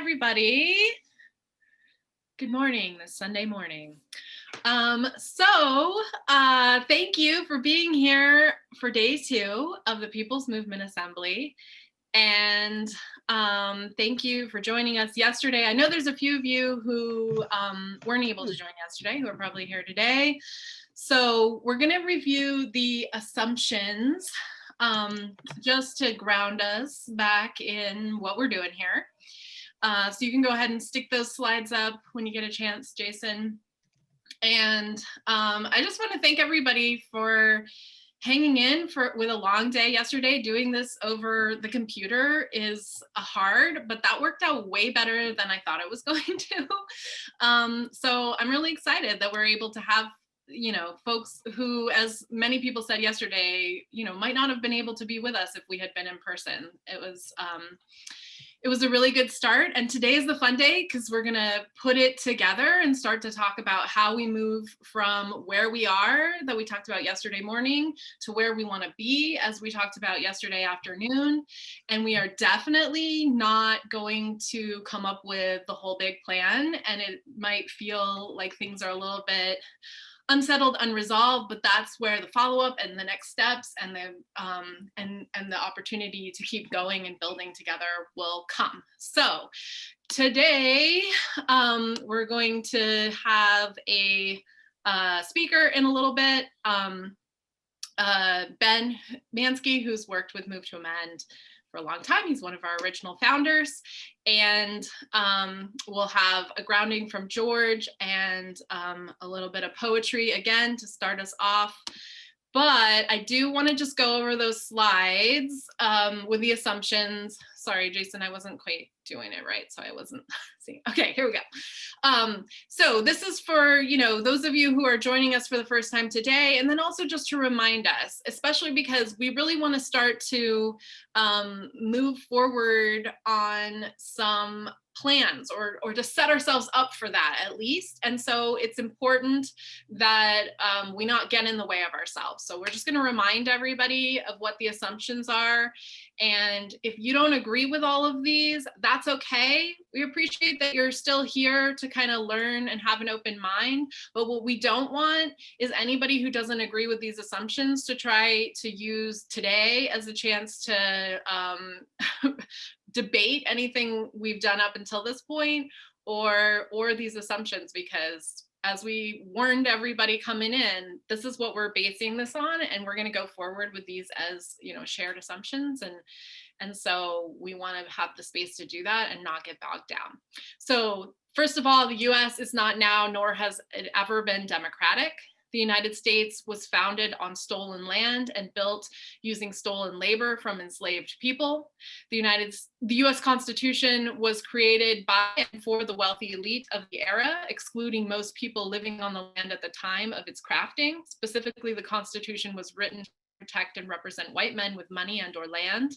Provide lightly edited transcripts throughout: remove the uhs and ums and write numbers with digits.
everybody. Good morning, this Sunday morning. Thank you for being here for day 2 of the People's Movement Assembly. And thank you for joining us yesterday. I know there's a few of you who weren't able to join yesterday, who are probably here today. So we're going to review the assumptions just to ground us back in what we're doing here. So you can go ahead and stick those slides up when you get a chance, Jason. And I just want to thank everybody for hanging in with a long day yesterday. Doing this over the computer is hard, but that worked out way better than I thought it was going to. So I'm really excited that we're able to have folks who, as many people said yesterday, might not have been able to be with us if we had been in person. It was a really good start, and today is the fun day because we're gonna put it together and start to talk about how we move from where we are that we talked about yesterday morning to where we want to be, as we talked about yesterday afternoon. And we are definitely not going to come up with the whole big plan, and it might feel like things are a little bit unsettled, unresolved, but that's where the follow-up and the next steps and the opportunity to keep going and building together will come. So today we're going to have a speaker in a little bit, Ben Mansky, who's worked with Move to Amend for a long time. He's one of our original founders, and we'll have a grounding from George and a little bit of poetry again to start us off. But I do want to just go over those slides with the assumptions. Sorry, Jason, I wasn't quite doing it right, so I wasn't seeing. Okay, here we go. So this is for those of you who are joining us for the first time today, and then also just to remind us, especially because we really want to start to move forward on some plans or to set ourselves up for that at least. And so it's important that we not get in the way of ourselves. So we're just going to remind everybody of what the assumptions are. And if you don't agree with all of these, that's okay. We appreciate that you're still here to kind of learn and have an open mind. But what we don't want is anybody who doesn't agree with these assumptions to try to use today as a chance to debate anything we've done up until this point or these assumptions, because as we warned everybody coming in, this is what we're basing this on, and we're going to go forward with these as shared assumptions, and so we want to have the space to do that and not get bogged down. So first of all, the US is not now, nor has it ever been, democratic. The United States was founded on stolen land and built using stolen labor from enslaved people. The US Constitution was created by and for the wealthy elite of the era, excluding most people living on the land at the time of its crafting. Specifically, the Constitution was written to protect and represent white men with money and/or land.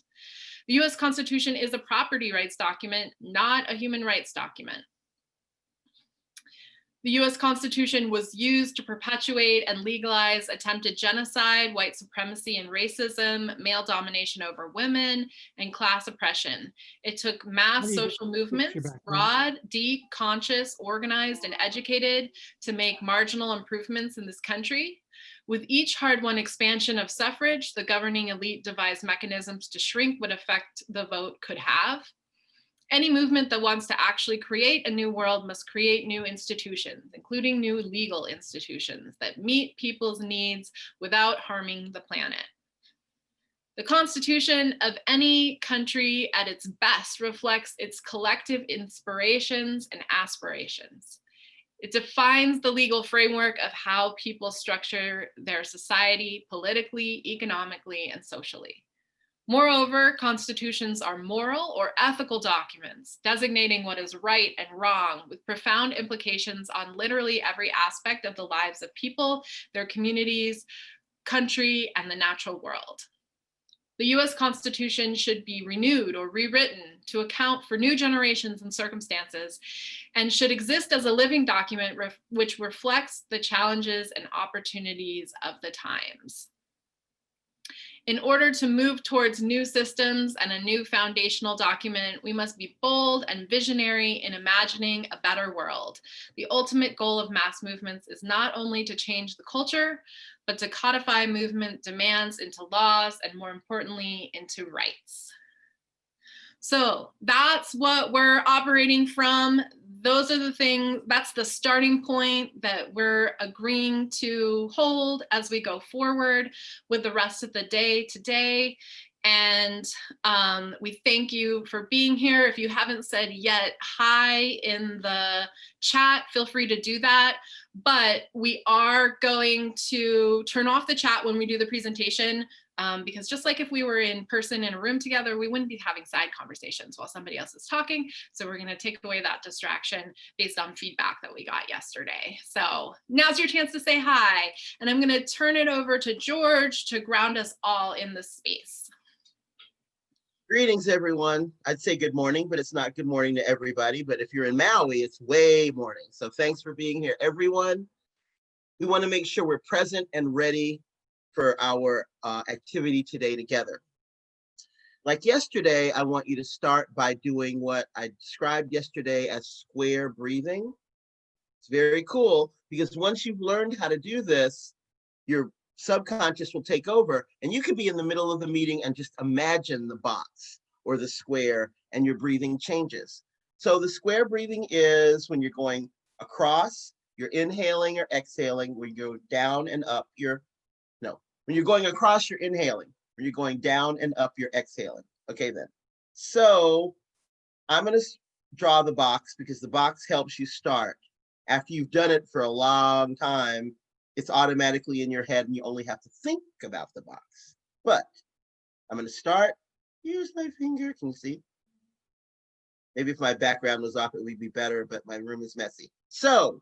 The US Constitution is a property rights document, not a human rights document. The US Constitution was used to perpetuate and legalize attempted genocide, white supremacy and racism, male domination over women, and class oppression. It took mass social movements, broad, deep, conscious, organized, and educated, to make marginal improvements in this country. With each hard-won expansion of suffrage, the governing elite devised mechanisms to shrink what effect the vote could have. Any movement that wants to actually create a new world must create new institutions, including new legal institutions that meet people's needs without harming the planet. The Constitution of any country at its best reflects its collective inspirations and aspirations. It defines the legal framework of how people structure their society politically, economically, and socially. Moreover, constitutions are moral or ethical documents designating what is right and wrong, with profound implications on literally every aspect of the lives of people, their communities, country, and the natural world. The US Constitution should be renewed or rewritten to account for new generations and circumstances, and should exist as a living document which reflects the challenges and opportunities of the times. In order to move towards new systems and a new foundational document, we must be bold and visionary in imagining a better world. The ultimate goal of mass movements is not only to change the culture, but to codify movement demands into laws and, more importantly, into rights. So that's what we're operating from. Those are the things, that's the starting point that we're agreeing to hold as we go forward with the rest of the day today. And we thank you for being here. If you haven't said yet hi in the chat, feel free to do that. But we are going to turn off the chat when we do the presentation. Because just like if we were in person in a room together, we wouldn't be having side conversations while somebody else is talking. So we're going to take away that distraction based on feedback that we got yesterday. So now's your chance to say hi. And I'm going to turn it over to George to ground us all in this space. Greetings, everyone. I'd say good morning, but it's not good morning to everybody. But if you're in Maui, it's way morning. So thanks for being here, everyone. We want to make sure we're present and ready for our activity today together. Like yesterday, I want you to start by doing what I described yesterday as square breathing. It's very cool because once you've learned how to do this, your subconscious will take over and you could be in the middle of the meeting and just imagine the box or the square and your breathing changes. So the square breathing is when you're going across, you're inhaling or exhaling, when you go down and up, when you're going across, you're inhaling. When you're going down and up, you're exhaling. Okay, then. So I'm going to draw the box because the box helps you start. After you've done it for a long time, it's automatically in your head and you only have to think about the box. But I'm going to start. Here's my finger. Can you see? Maybe if my background was off, it would be better, but my room is messy. So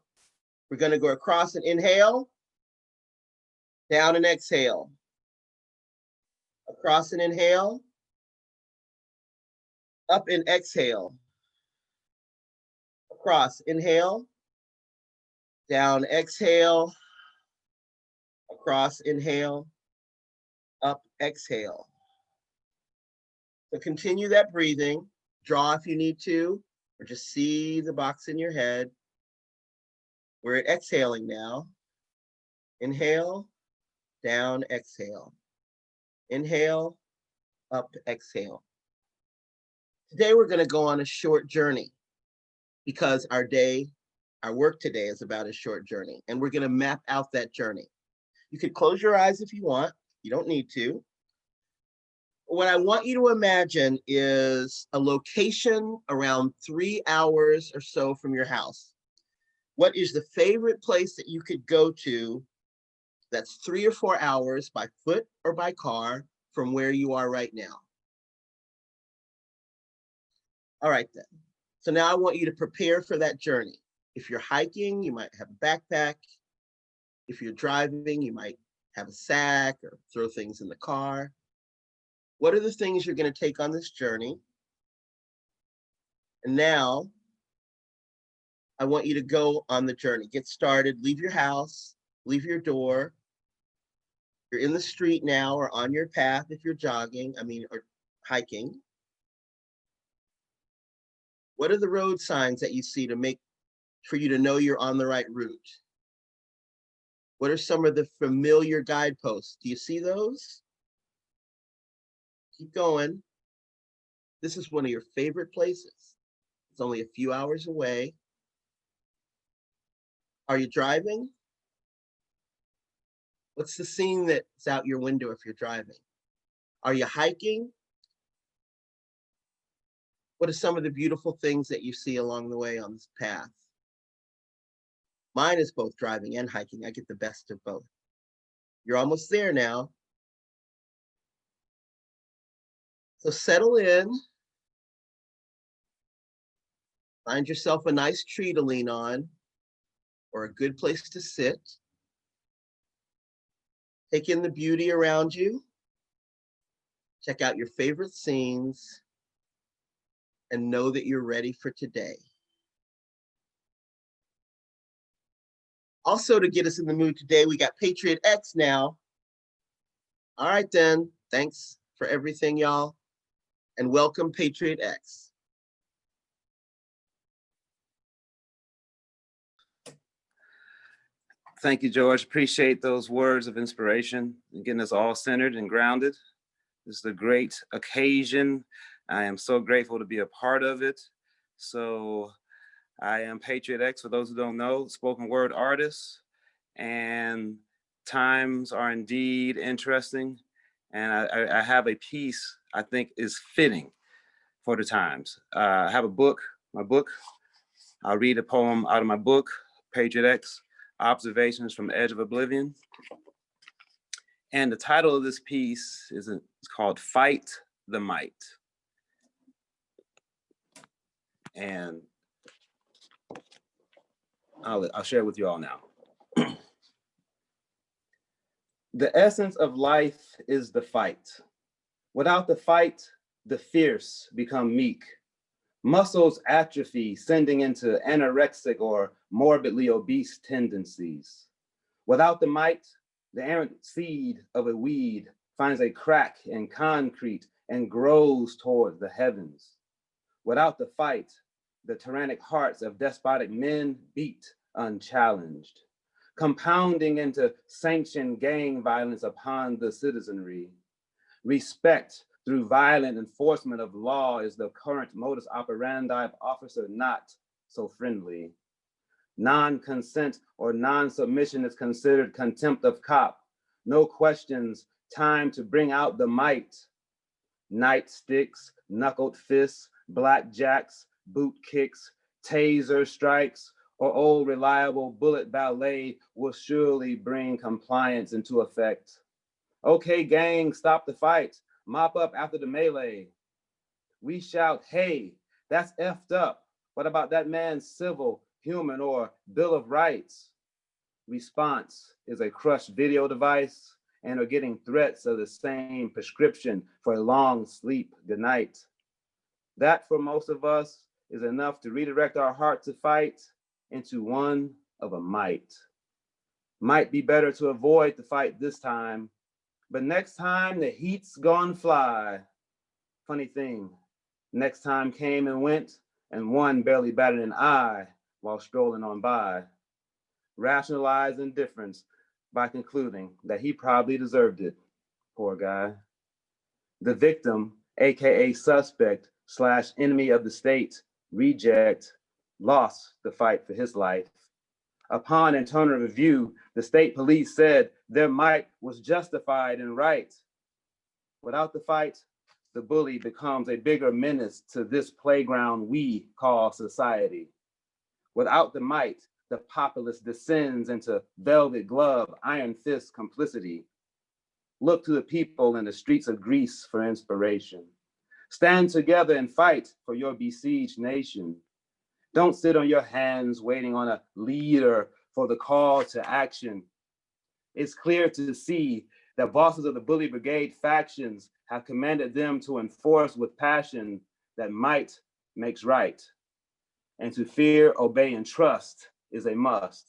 we're going to go across and inhale. Down and exhale. Across and inhale. Up and exhale. Across, inhale. Down, exhale. Across, inhale. Up, exhale. So continue that breathing. Draw if you need to, or just see the box in your head. We're at exhaling now. Inhale. Down, exhale. Inhale, up, exhale. Today we're going to go on a short journey because our work today is about a short journey, and we're going to map out that journey. You could close your eyes if you want. You don't need to. What I want you to imagine is a location around 3 hours or so from your house. What is the favorite place that you could go to that's 3 or 4 hours by foot or by car from where you are right now? All right, then. So now I want you to prepare for that journey. If you're hiking, you might have a backpack. If you're driving, you might have a sack or throw things in the car. What are the things you're going to take on this journey? And now I want you to go on the journey. Get started. Leave your house. Leave your door. You're in the street now or on your path if you're jogging, or hiking. What are the road signs that you see for you to know you're on the right route? What are some of the familiar guideposts? Do you see those? Keep going. This is one of your favorite places. It's only a few hours away. Are you driving? What's the scene that's out your window if you're driving? Are you hiking? What are some of the beautiful things that you see along the way on this path? Mine is both driving and hiking. I get the best of both. You're almost there now. So settle in. Find yourself a nice tree to lean on or a good place to sit. Take in the beauty around you. Check out your favorite scenes and know that you're ready for today. Also, to get us in the mood today, we got Patriot X now. All right, then. Thanks for everything, y'all. And welcome, Patriot X. Thank you, George. Appreciate those words of inspiration and getting us all centered and grounded. This is a great occasion. I am so grateful to be a part of it. So I am Patriot X, for those who don't know, spoken word artist, and times are indeed interesting. And I have a piece I think is fitting for the times. I have a book, my book. I'll read a poem out of my book, Patriot X, Observations from the Edge of Oblivion. And the title of this piece is called Fight the Might. And I'll share it with you all now. The essence of life is the fight. Without the fight, the fierce become meek. Muscles atrophy, sending into anorexic or morbidly obese tendencies. Without the might, the errant seed of a weed finds a crack in concrete and grows toward the heavens. Without the fight, the tyrannic hearts of despotic men beat unchallenged, compounding into sanctioned gang violence upon the citizenry. Respect through violent enforcement of law is the current modus operandi of officer not so friendly. Non-consent or non-submission is considered contempt of cop. No questions, time to bring out the might. Nightsticks, knuckled fists, blackjacks, boot kicks, taser strikes, or old reliable bullet ballet will surely bring compliance into effect. Okay, gang, stop the fight. Mop up after the melee. We shout, hey, that's effed up. What about that man's civil, human, or Bill of Rights? Response is a crushed video device and are getting threats of the same prescription for a long sleep goodnight. That for most of us is enough to redirect our heart to fight into one of a might. Might be better to avoid the fight this time, but next time the heat's gone fly. Funny thing, next time came and went, and one barely batted an eye while strolling on by. Rationalized indifference by concluding that he probably deserved it, poor guy. The victim, AKA suspect / enemy of the state, reject, lost the fight for his life. Upon internal review, the state police said their might was justified and right. Without the fight, the bully becomes a bigger menace to this playground we call society. Without the might, the populace descends into velvet glove, iron fist complicity. Look to the people in the streets of Greece for inspiration. Stand together and fight for your besieged nation. Don't sit on your hands waiting on a leader for the call to action. It's clear to see that bosses of the bully brigade factions have commanded them to enforce with passion that might makes right. And to fear, obey, and trust is a must.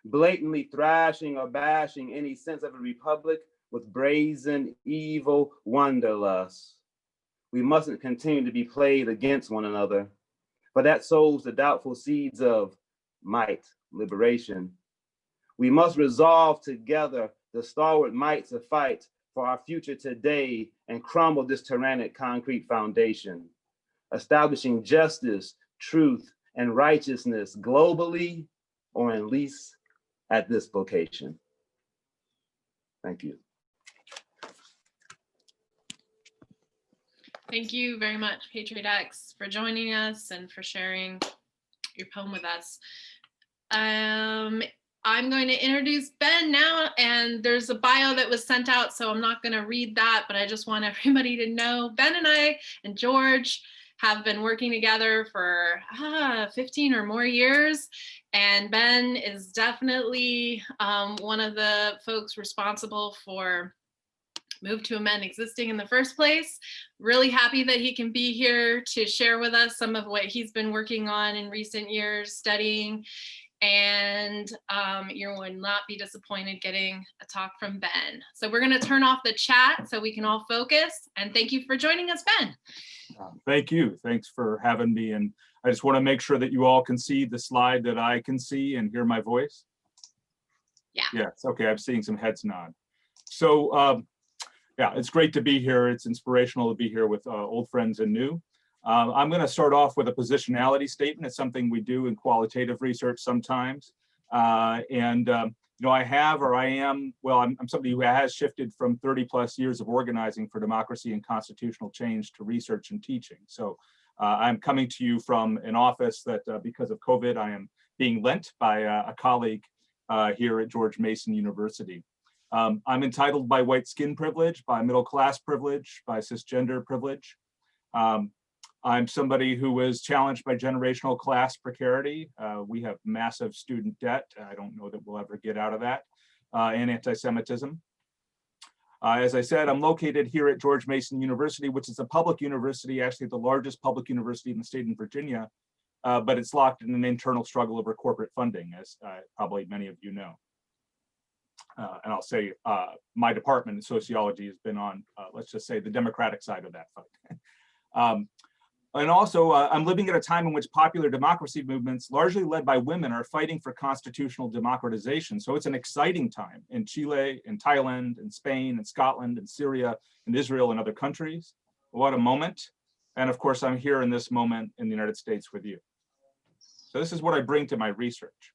Blatantly thrashing or bashing any sense of a republic with brazen, evil wanderlust. We mustn't continue to be played against one another, for that sows the doubtful seeds of might, liberation. We must resolve together the stalwart might to fight for our future today and crumble this tyrannic concrete foundation, establishing justice, truth, and righteousness globally, or at least at this location. Thank you. Thank you very much, Patriot X, for joining us and for sharing your poem with us. I'm going to introduce Ben now, and there's a bio that was sent out, so I'm not going to read that, but I just want everybody to know Ben and I and George have been working together for 15 or more years, and Ben is definitely one of the folks responsible for Move to Amend existing in the first place. Really happy that he can be here to share with us some of what he's been working on in recent years, studying. and you will not be disappointed getting a talk from Ben. So we're going to turn off the chat so we can all focus, and thank you for joining us, Ben. Thank you. Thanks for having me. And I just want to make sure that you all can see the slide that I can see and hear my voice. Yeah. Yes. Okay. I'm seeing some heads nod. So yeah, it's great to be here. It's inspirational to be here with old friends and new. I'm going to start off with a positionality statement. It's something we do in qualitative research sometimes. You know, I have, or I am, well, I'm somebody who has shifted from 30 plus years of organizing for democracy and constitutional change to research and teaching. So I'm coming to you from an office that because of COVID, I am being lent by a colleague here at George Mason University. I'm entitled by white skin privilege, by middle class privilege, by cisgender privilege. I'm somebody who was challenged by generational class precarity. We have massive student debt. I don't know that we'll ever get out of that, and anti-Semitism. As I said, I'm located here at George Mason University, which is a public university, actually the largest public university in the state of Virginia, but it's locked in an internal struggle over corporate funding, as probably many of you know. And I'll say my department in sociology has been on, let's just say, the Democratic side of that fight. And also, I'm living at a time in which popular democracy movements, largely led by women, are fighting for constitutional democratization. So it's an exciting time in Chile, in Thailand, in Spain, in Scotland, in Syria, in Israel, and other countries. What a moment. And of course, I'm here in this moment in the United States with you. So this is what I bring to my research.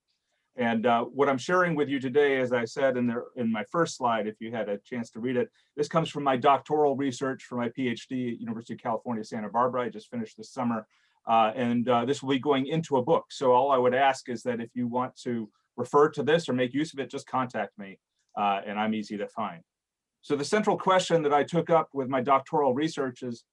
And what I'm sharing with you today, as I said in my first slide, if you had a chance to read it, this comes from my doctoral research for my PhD at University of California, Santa Barbara. I just finished this summer, and this will be going into a book. So all I would ask is that if you want to refer to this or make use of it, just contact me, and I'm easy to find. So the central question that I took up with my doctoral research is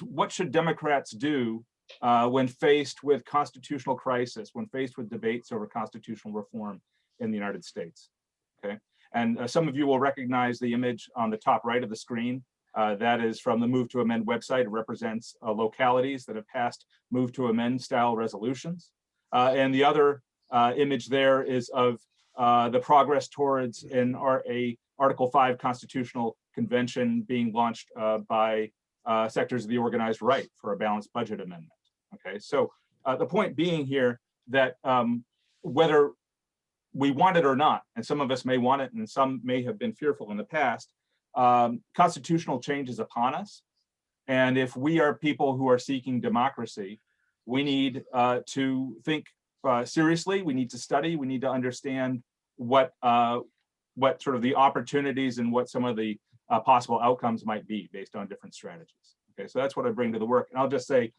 what should Democrats do when faced with constitutional crisis, when faced with debates over constitutional reform in the United States, okay? And some of you will recognize the image on the top right of the screen. That is from the Move to Amend website. It represents localities that have passed Move to Amend style resolutions. And the other image there is of the progress towards a Article 5 constitutional convention being launched by sectors of the organized right for a balanced budget amendment. Okay, so the point being here that whether we want it or not, and some of us may want it and some may have been fearful in the past, constitutional change is upon us. And if we are people who are seeking democracy, we need to think seriously, we need to study, we need to understand what sort of the opportunities and what some of the possible outcomes might be based on different strategies. Okay, so that's what I bring to the work. And I'll just say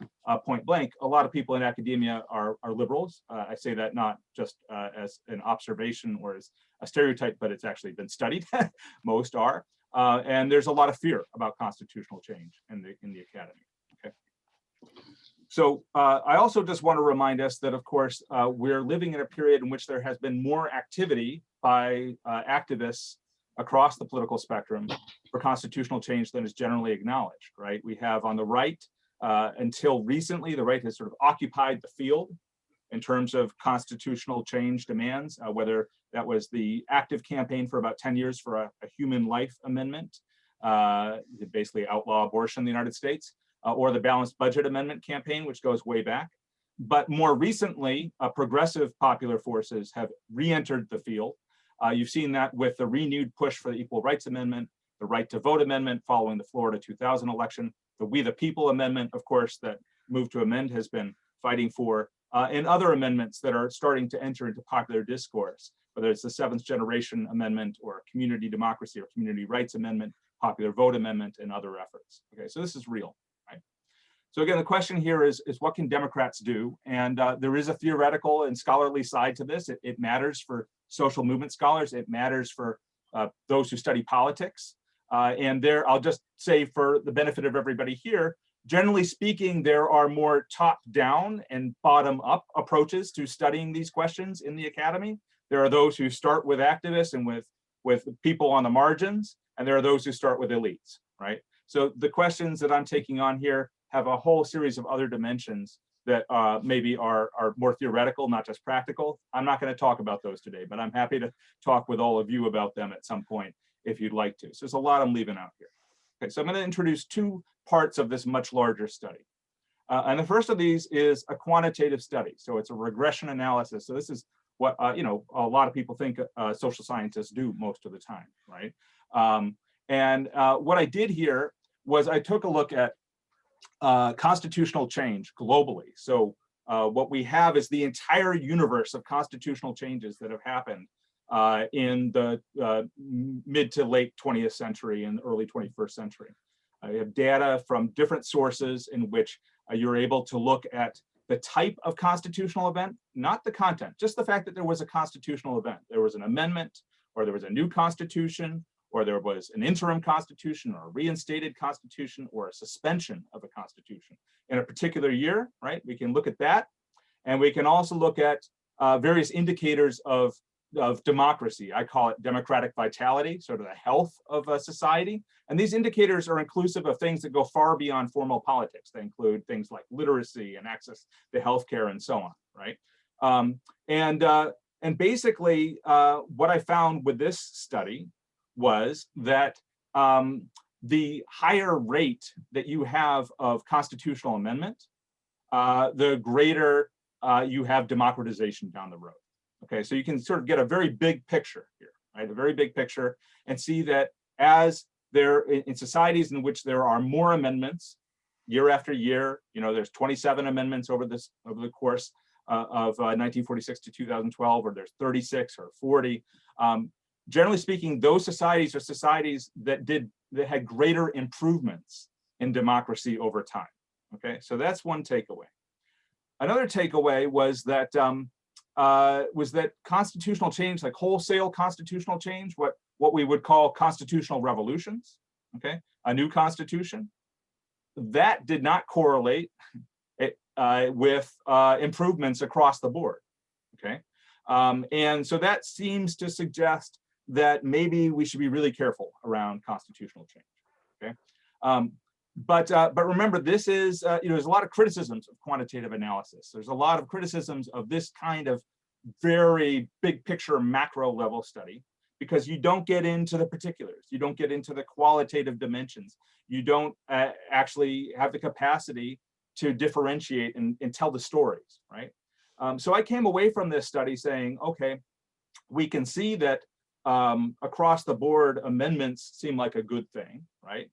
point blank, a lot of people in academia are liberals. I say that not just as an observation or as a stereotype, but it's actually been studied. Most are. And there's a lot of fear about constitutional change in the academy. Okay. So I also just want to remind us that, of course, we're living in a period in which there has been more activity by activists across the political spectrum for constitutional change than is generally acknowledged, right? We have on the right, until recently, the right has sort of occupied the field in terms of constitutional change demands, whether that was the active campaign for about 10 years for a human life amendment, basically outlaw abortion in the United States, or the balanced budget amendment campaign, which goes way back. But more recently, progressive popular forces have re-entered the field. You've seen that with the renewed push for the Equal Rights Amendment, the Right to Vote Amendment following the Florida 2000 election, the We the People Amendment, of course, that Move to Amend has been fighting for, and other amendments that are starting to enter into popular discourse, whether it's the Seventh Generation Amendment or Community Democracy or Community Rights Amendment, Popular Vote Amendment, and other efforts. Okay, so this is real, right? So again, the question here is what can Democrats do? And there is a theoretical and scholarly side to this. It matters for social movement scholars. It matters for those who study politics. And there, I'll just say for the benefit of everybody here, generally speaking, there are more top-down and bottom-up approaches to studying these questions in the academy. There are those who start with activists and with people on the margins, and there are those who start with elites, right? So the questions that I'm taking on here have a whole series of other dimensions that maybe are more theoretical, not just practical. I'm not going to talk about those today, but I'm happy to talk with all of you about them at some point if you'd like to. So there's a lot I'm leaving out here. Okay, so I'm going to introduce two parts of this much larger study. And the first of these is a quantitative study. So it's a regression analysis. So this is what you know, a lot of people think social scientists do most of the time, right? What I did here was I took a look at constitutional change globally. So what we have is the entire universe of constitutional changes that have happened in the mid to late 20th century and early 21st century. I have data from different sources in which you're able to look at the type of constitutional event, not the content, just the fact that there was a constitutional event. There was an amendment, or there was a new constitution, or there was an interim constitution, or a reinstated constitution, or a suspension of a constitution in a particular year, right? We can look at that. And we can also look at various indicators of democracy. I call it democratic vitality, sort of the health of a society. And these indicators are inclusive of things that go far beyond formal politics. They include things like literacy and access to healthcare and so on, right? And basically, what I found with this study was that the higher rate that you have of constitutional amendment, the greater you have democratization down the road. Okay, so you can sort of get a very big picture here, right? A very big picture, and see that as there in societies in which there are more amendments year after year, you know, there's 27 amendments over the course of 1946 to 2012, or there's 36 or 40. Generally speaking, those societies are societies that had greater improvements in democracy over time. Okay, so that's one takeaway. Another takeaway was that constitutional change, like wholesale constitutional change, what we would call constitutional revolutions, okay, a new constitution, that did not correlate with improvements across the board, okay? And so that seems to suggest that maybe we should be really careful around constitutional change, okay? But remember, this is, you know, there's a lot of criticisms of quantitative analysis. There's a lot of criticisms of this kind of very big picture macro level study, because you don't get into the particulars. You don't get into the qualitative dimensions. You don't actually have the capacity to differentiate and tell the stories, right? So I came away from this study saying, okay, we can see that across the board amendments seem like a good thing, right?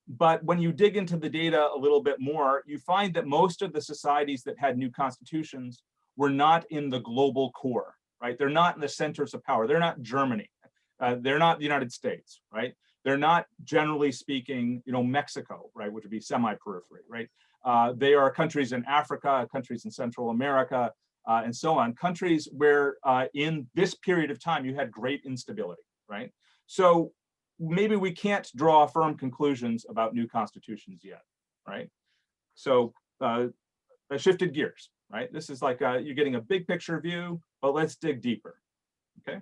But when you dig into the data a little bit more, you find that most of the societies that had new constitutions were not in the global core, right? They're not in the centers of power. They're not Germany. They're not the United States, right? They're not, generally speaking, you know, Mexico, right, which would be semi-periphery, right? They are countries in Africa, countries in Central America, and so on, countries where in this period of time you had great instability, right? So maybe we can't draw firm conclusions about new constitutions yet, right? So I shifted gears, right? This is like you're getting a big picture view, but let's dig deeper, okay?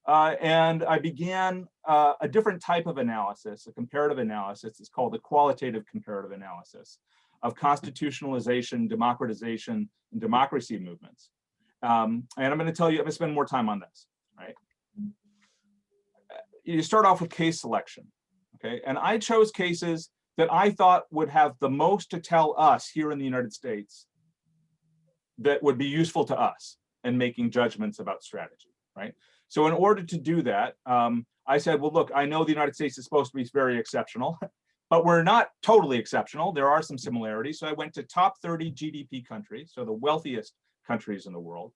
And I began a different type of analysis, a comparative analysis. It's called the qualitative comparative analysis of constitutionalization, democratization, and democracy movements. And I'm going to tell you, I'm going to spend more time on this, right? You start off with case selection, okay? And I chose cases that I thought would have the most to tell us here in the United States that would be useful to us in making judgments about strategy, right? So in order to do that, I said, well, look, I know the United States is supposed to be very exceptional, but we're not totally exceptional. There are some similarities. So I went to top 30 GDP countries, so the wealthiest countries in the world,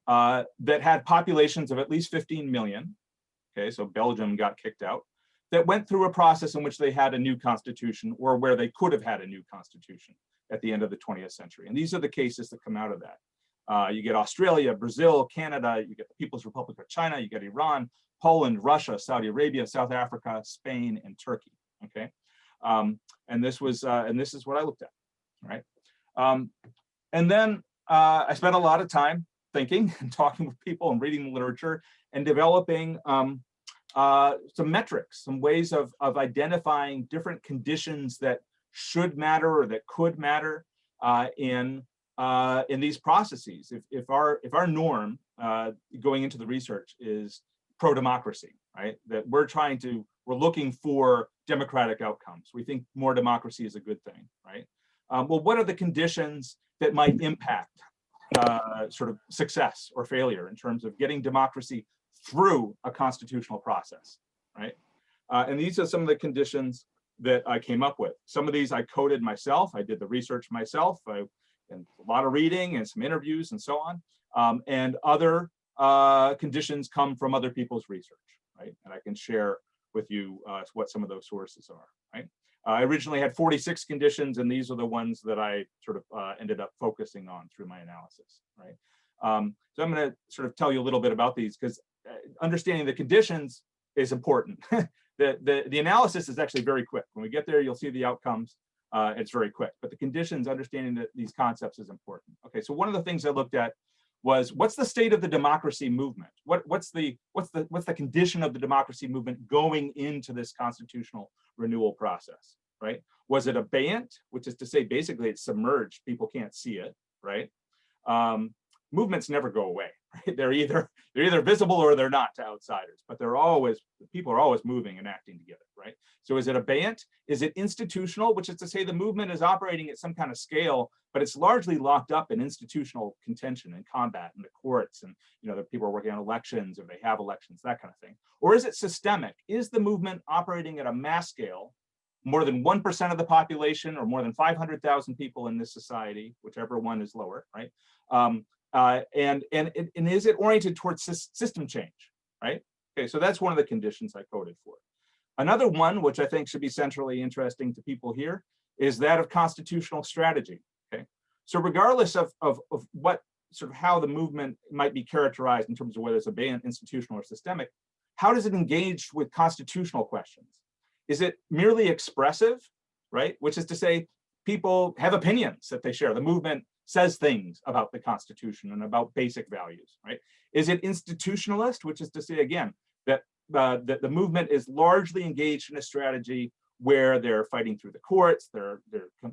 that had populations of at least 15 million. Okay, so Belgium got kicked out, that went through a process in which they had a new constitution, or where they could have had a new constitution at the end of the 20th century. And these are the cases that come out of that. You get Australia, Brazil, Canada, you get the People's Republic of China, you get Iran, Poland, Russia, Saudi Arabia, South Africa, Spain, and Turkey, okay? And this is what I looked at, right? And then I spent a lot of time thinking and talking with people and reading the literature and developing some metrics, some ways of identifying different conditions that should matter or that could matter in these processes. If our norm going into the research is pro-democracy, right? That we're looking for democratic outcomes. We think more democracy is a good thing, right? Well, what are the conditions that might impact sort of success or failure in terms of getting democracy through a constitutional process, right? And these are some of the conditions that I came up with. Some of these I coded myself. I did the research myself, and a lot of reading and some interviews and so on. And other conditions come from other people's research, right? And I can share with you what some of those sources are, right? I originally had 46 conditions, and these are the ones that I sort of ended up focusing on through my analysis, right? So I'm going to sort of tell you a little bit about these, because understanding the conditions is important. The analysis is actually very quick. When we get there, you'll see the outcomes. It's very quick, but the conditions, understanding these concepts is important. Okay, so one of the things I looked at was, what's the state of the democracy movement? What's the condition of the democracy movement going into this constitutional renewal process, right? Was it abeyant, which is to say basically it's submerged, people can't see it, right? Movements never go away, right? They're either visible or they're not to outsiders, but people are always moving and acting together, right? So is it abeyant? Is it institutional, which is to say the movement is operating at some kind of scale, but it's largely locked up in institutional contention and combat in the courts, and the people are working on elections, or they have elections, that kind of thing. Or is it systemic? Is the movement operating at a mass scale, more than 1% of the population, or more than 500,000 people in this society, whichever one is lower, right? And is it oriented towards system change, right? Okay, so that's one of the conditions I coded for. Another one, which I think should be centrally interesting to people here, is that of constitutional strategy, okay? So regardless of what sort of how the movement might be characterized in terms of whether it's abeyant, institutional, or systemic, how does it engage with constitutional questions? Is it merely expressive, right? Which is to say, people have opinions that they share. The movement says things about the Constitution and about basic values, right? Is it institutionalist, which is to say, again, that the movement is largely engaged in a strategy where they're fighting through the courts, they're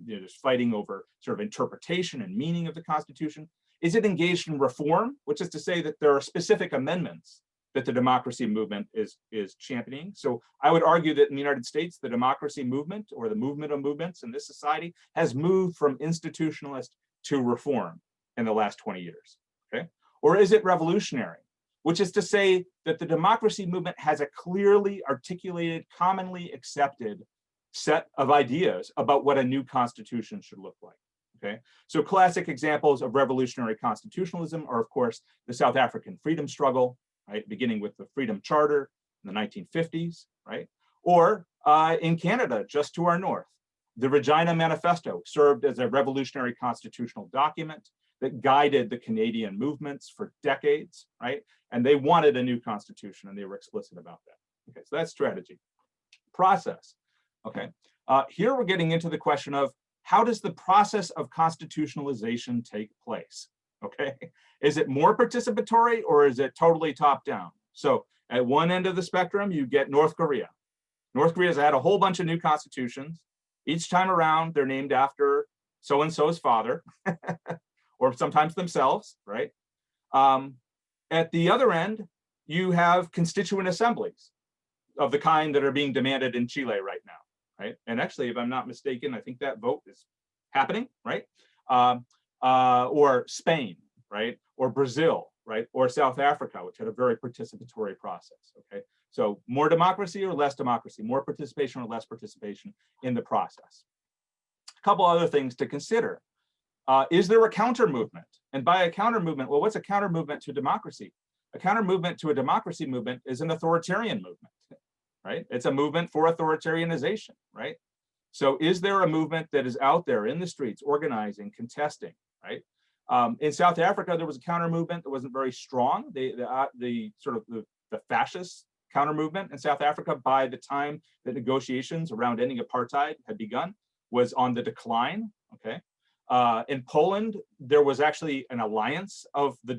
just fighting over sort of interpretation and meaning of the Constitution? Is it engaged in reform, which is to say that there are specific amendments that the democracy movement is championing? So I would argue that in the United States, the democracy movement, or the movement of movements in this society, has moved from institutionalist to reform in the last 20 years, okay? Or is it revolutionary, which is to say that the democracy movement has a clearly articulated, commonly accepted set of ideas about what a new constitution should look like, okay? So classic examples of revolutionary constitutionalism are, of course, the South African freedom struggle, right? Beginning with the Freedom Charter in the 1950s, right? Or in Canada, just to our north, the Regina Manifesto served as a revolutionary constitutional document that guided the Canadian movements for decades, right? And they wanted a new constitution, and they were explicit about that. Okay, so that's strategy. Process, okay. Here we're getting into the question of, how does the process of constitutionalization take place, okay? Is it more participatory, or is it totally top-down? So at one end of the spectrum, you get North Korea. North Korea's had a whole bunch of new constitutions. Each time around, they're named after so-and-so's father, or sometimes themselves, right? At the other end, you have constituent assemblies of the kind that are being demanded in Chile right now, right? And actually, if I'm not mistaken, I think that vote is happening, right? Or Spain, right? Or Brazil, right? Or South Africa, which had a very participatory process, okay? So more democracy or less democracy, more participation or less participation in the process. A couple other things to consider. Is there a counter movement? And by a counter movement, well, what's a counter movement to democracy? A counter movement to a democracy movement is an authoritarian movement, right? It's a movement for authoritarianization, right? So is there a movement that is out there in the streets, organizing, contesting, right? In South Africa, there was a counter movement that wasn't very strong. The fascist counter movement in South Africa, by the time that negotiations around ending apartheid had begun, was on the decline, okay? In Poland, there was actually an alliance of the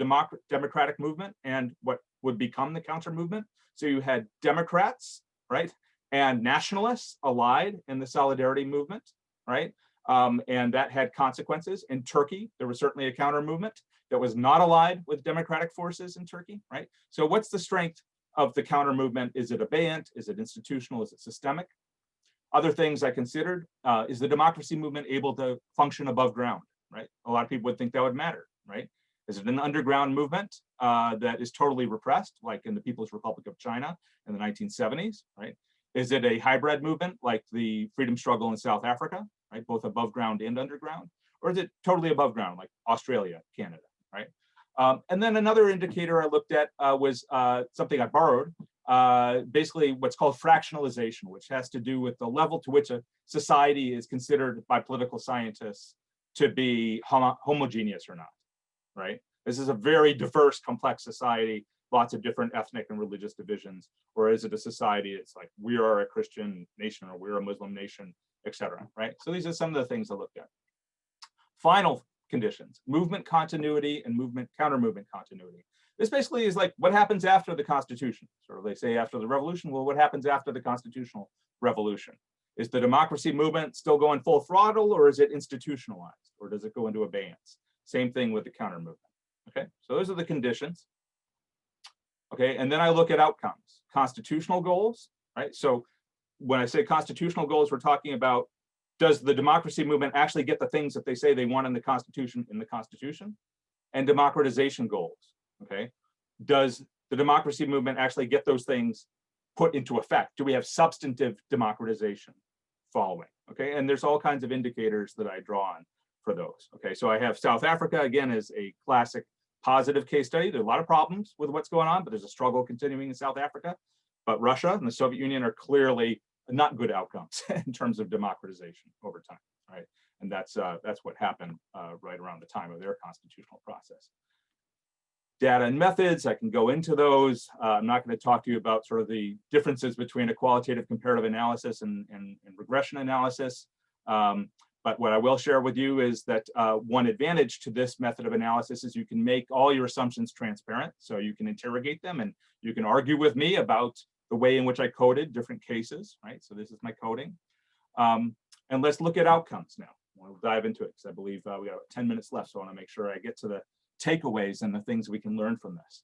democratic movement and what would become the counter movement. So you had Democrats, right? And nationalists allied in the solidarity movement, right? And that had consequences. In Turkey, there was certainly a counter movement that was not allied with democratic forces in Turkey, right? So what's the strength of the counter movement? Is it abeyant? Is it institutional? Is it systemic? Other things I considered, is the democracy movement able to function above ground, right? A lot of people would think that would matter, right? Is it an underground movement that is totally repressed, like in the People's Republic of China in the 1970s, right? Is it a hybrid movement like the freedom struggle in South Africa, right? Both above ground and underground? Or is it totally above ground like Australia, Canada, right? And then another indicator I looked at was something I borrowed, basically what's called fractionalization, which has to do with the level to which a society is considered by political scientists to be homogeneous or not, right? This is a very diverse, complex society, lots of different ethnic and religious divisions, or is it a society it's like we are a Christian nation or we're a Muslim nation, etc., right? So these are some of the things I looked at. Final conditions, movement continuity and movement counter-movement continuity. This basically is like what happens after the Constitution. So they say after the revolution, well, what happens after the constitutional revolution? Is the democracy movement still going full throttle, or is it institutionalized, or does it go into abeyance? Same thing with the counter movement. Okay, so those are the conditions. Okay, and then I look at outcomes, constitutional goals, right? So when I say constitutional goals, we're talking about, does the democracy movement actually get the things that they say they want in the Constitution, and democratization goals, okay? Does the democracy movement actually get those things put into effect? Do we have substantive democratization following, okay? And there's all kinds of indicators that I draw on for those, okay? So I have South Africa, again, as a classic positive case study. There are a lot of problems with what's going on, but there's a struggle continuing in South Africa. But Russia and the Soviet Union are clearly not good outcomes in terms of democratization over time, right? And that's what happened right around the time of their constitutional process. Data and methods, I can go into those. I'm not going to talk to you about sort of the differences between a qualitative comparative analysis and regression analysis. But what I will share with you is that one advantage to this method of analysis is you can make all your assumptions transparent. So you can interrogate them and you can argue with me about the way in which I coded different cases, right? So this is my coding. And let's look at outcomes now. We'll dive into it because I believe we got 10 minutes left. So I want to make sure I get to the takeaways and the things we can learn from this.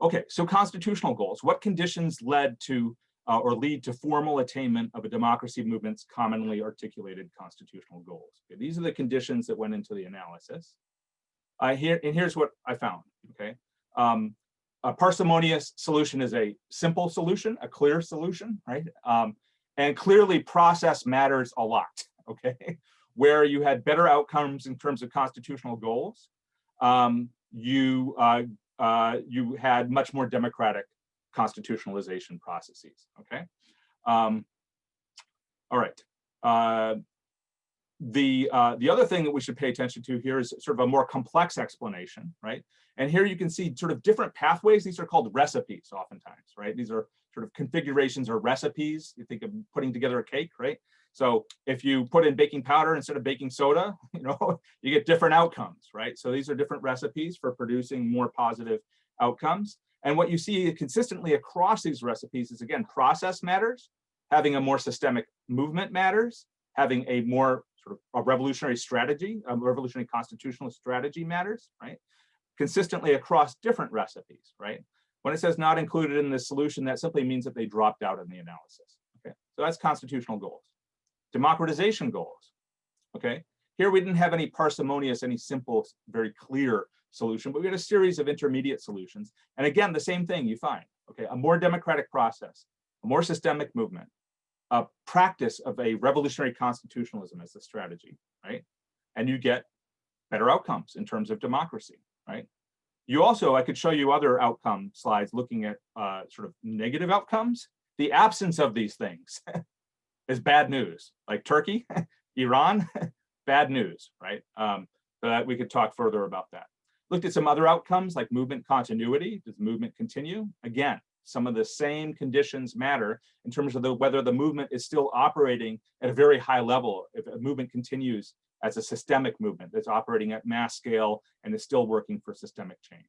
Okay, so constitutional goals. What conditions led to or lead to formal attainment of a democracy movement's commonly articulated constitutional goals? Okay, these are the conditions that went into the analysis. Here's what I found, okay? A parsimonious solution is a simple solution, a clear solution, right? And clearly process matters a lot, okay? Where you had better outcomes in terms of constitutional goals, you had much more democratic constitutionalization processes, okay? All right. The other thing that we should pay attention to here is sort of a more complex explanation, right? And here you can see sort of different pathways. These are called recipes oftentimes, right? These are sort of configurations or recipes. You think of putting together a cake, right? So if you put in baking powder instead of baking soda, you get different outcomes, right? So these are different recipes for producing more positive outcomes. And what you see consistently across these recipes is, again, process matters, having a more systemic movement matters, having a more sort of a revolutionary strategy, a revolutionary constitutional strategy matters, right? Consistently across different recipes, right? When it says not included in the solution, that simply means that they dropped out in the analysis, okay? So that's constitutional goals. Democratization goals, okay? Here we didn't have any parsimonious, any simple, very clear solution, but we had a series of intermediate solutions. And again, the same thing you find, okay? A more democratic process, a more systemic movement, a practice of a revolutionary constitutionalism as the strategy, right? And you get better outcomes in terms of democracy, right? You also, I could show you other outcome slides looking at sort of negative outcomes. The absence of these things is bad news, like Turkey, Iran, bad news, right? But we could talk further about that. Looked at some other outcomes like movement continuity. Does movement continue? Again, some of the same conditions matter in terms of whether the movement is still operating at a very high level, if a movement continues as a systemic movement that's operating at mass scale and is still working for systemic change,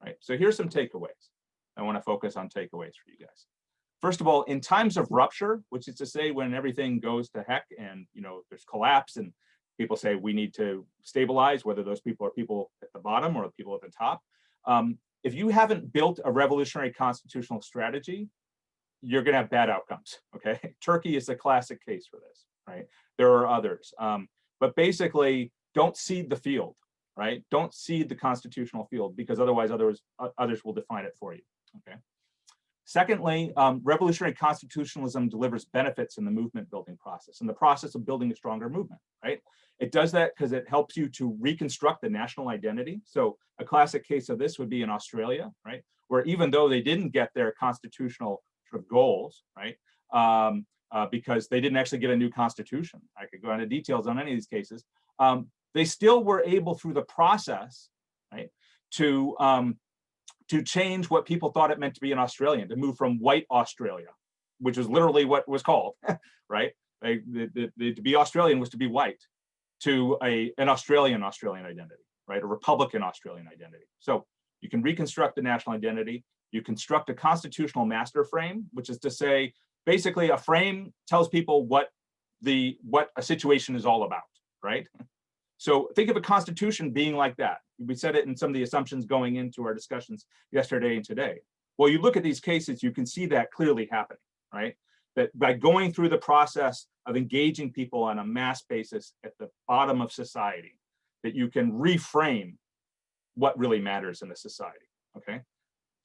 right? So here's some takeaways. I want to focus on takeaways for you guys. First of all, in times of rupture, which is to say when everything goes to heck and there's collapse and people say we need to stabilize, whether those people are people at the bottom or people at the top. If you haven't built a revolutionary constitutional strategy, you're going to have bad outcomes. Okay, Turkey is a classic case for this, right? There are others, but basically, don't cede the field, right? Don't cede the constitutional field, because otherwise, others will define it for you. Okay. Secondly, revolutionary constitutionalism delivers benefits in the movement building process, in the process of building a stronger movement, right? It does that because it helps you to reconstruct the national identity. So a classic case of this would be in Australia, right? Where even though they didn't get their constitutional sort of goals, right? Because they didn't actually get a new constitution. I could go into details on any of these cases. They still were able through the process, right, to change what people thought it meant to be an Australian, to move from white Australia, which was literally what was called, right? To be Australian was to be white, to an Australian identity, right? A Republican Australian identity. So you can reconstruct the national identity. You construct a constitutional master frame, which is to say, basically a frame tells people what a situation is all about, right? So think of a constitution being like that. We said it in some of the assumptions going into our discussions yesterday and today. Well, you look at these cases, you can see that clearly happening, right? That by going through the process of engaging people on a mass basis at the bottom of society, that you can reframe what really matters in the society, okay?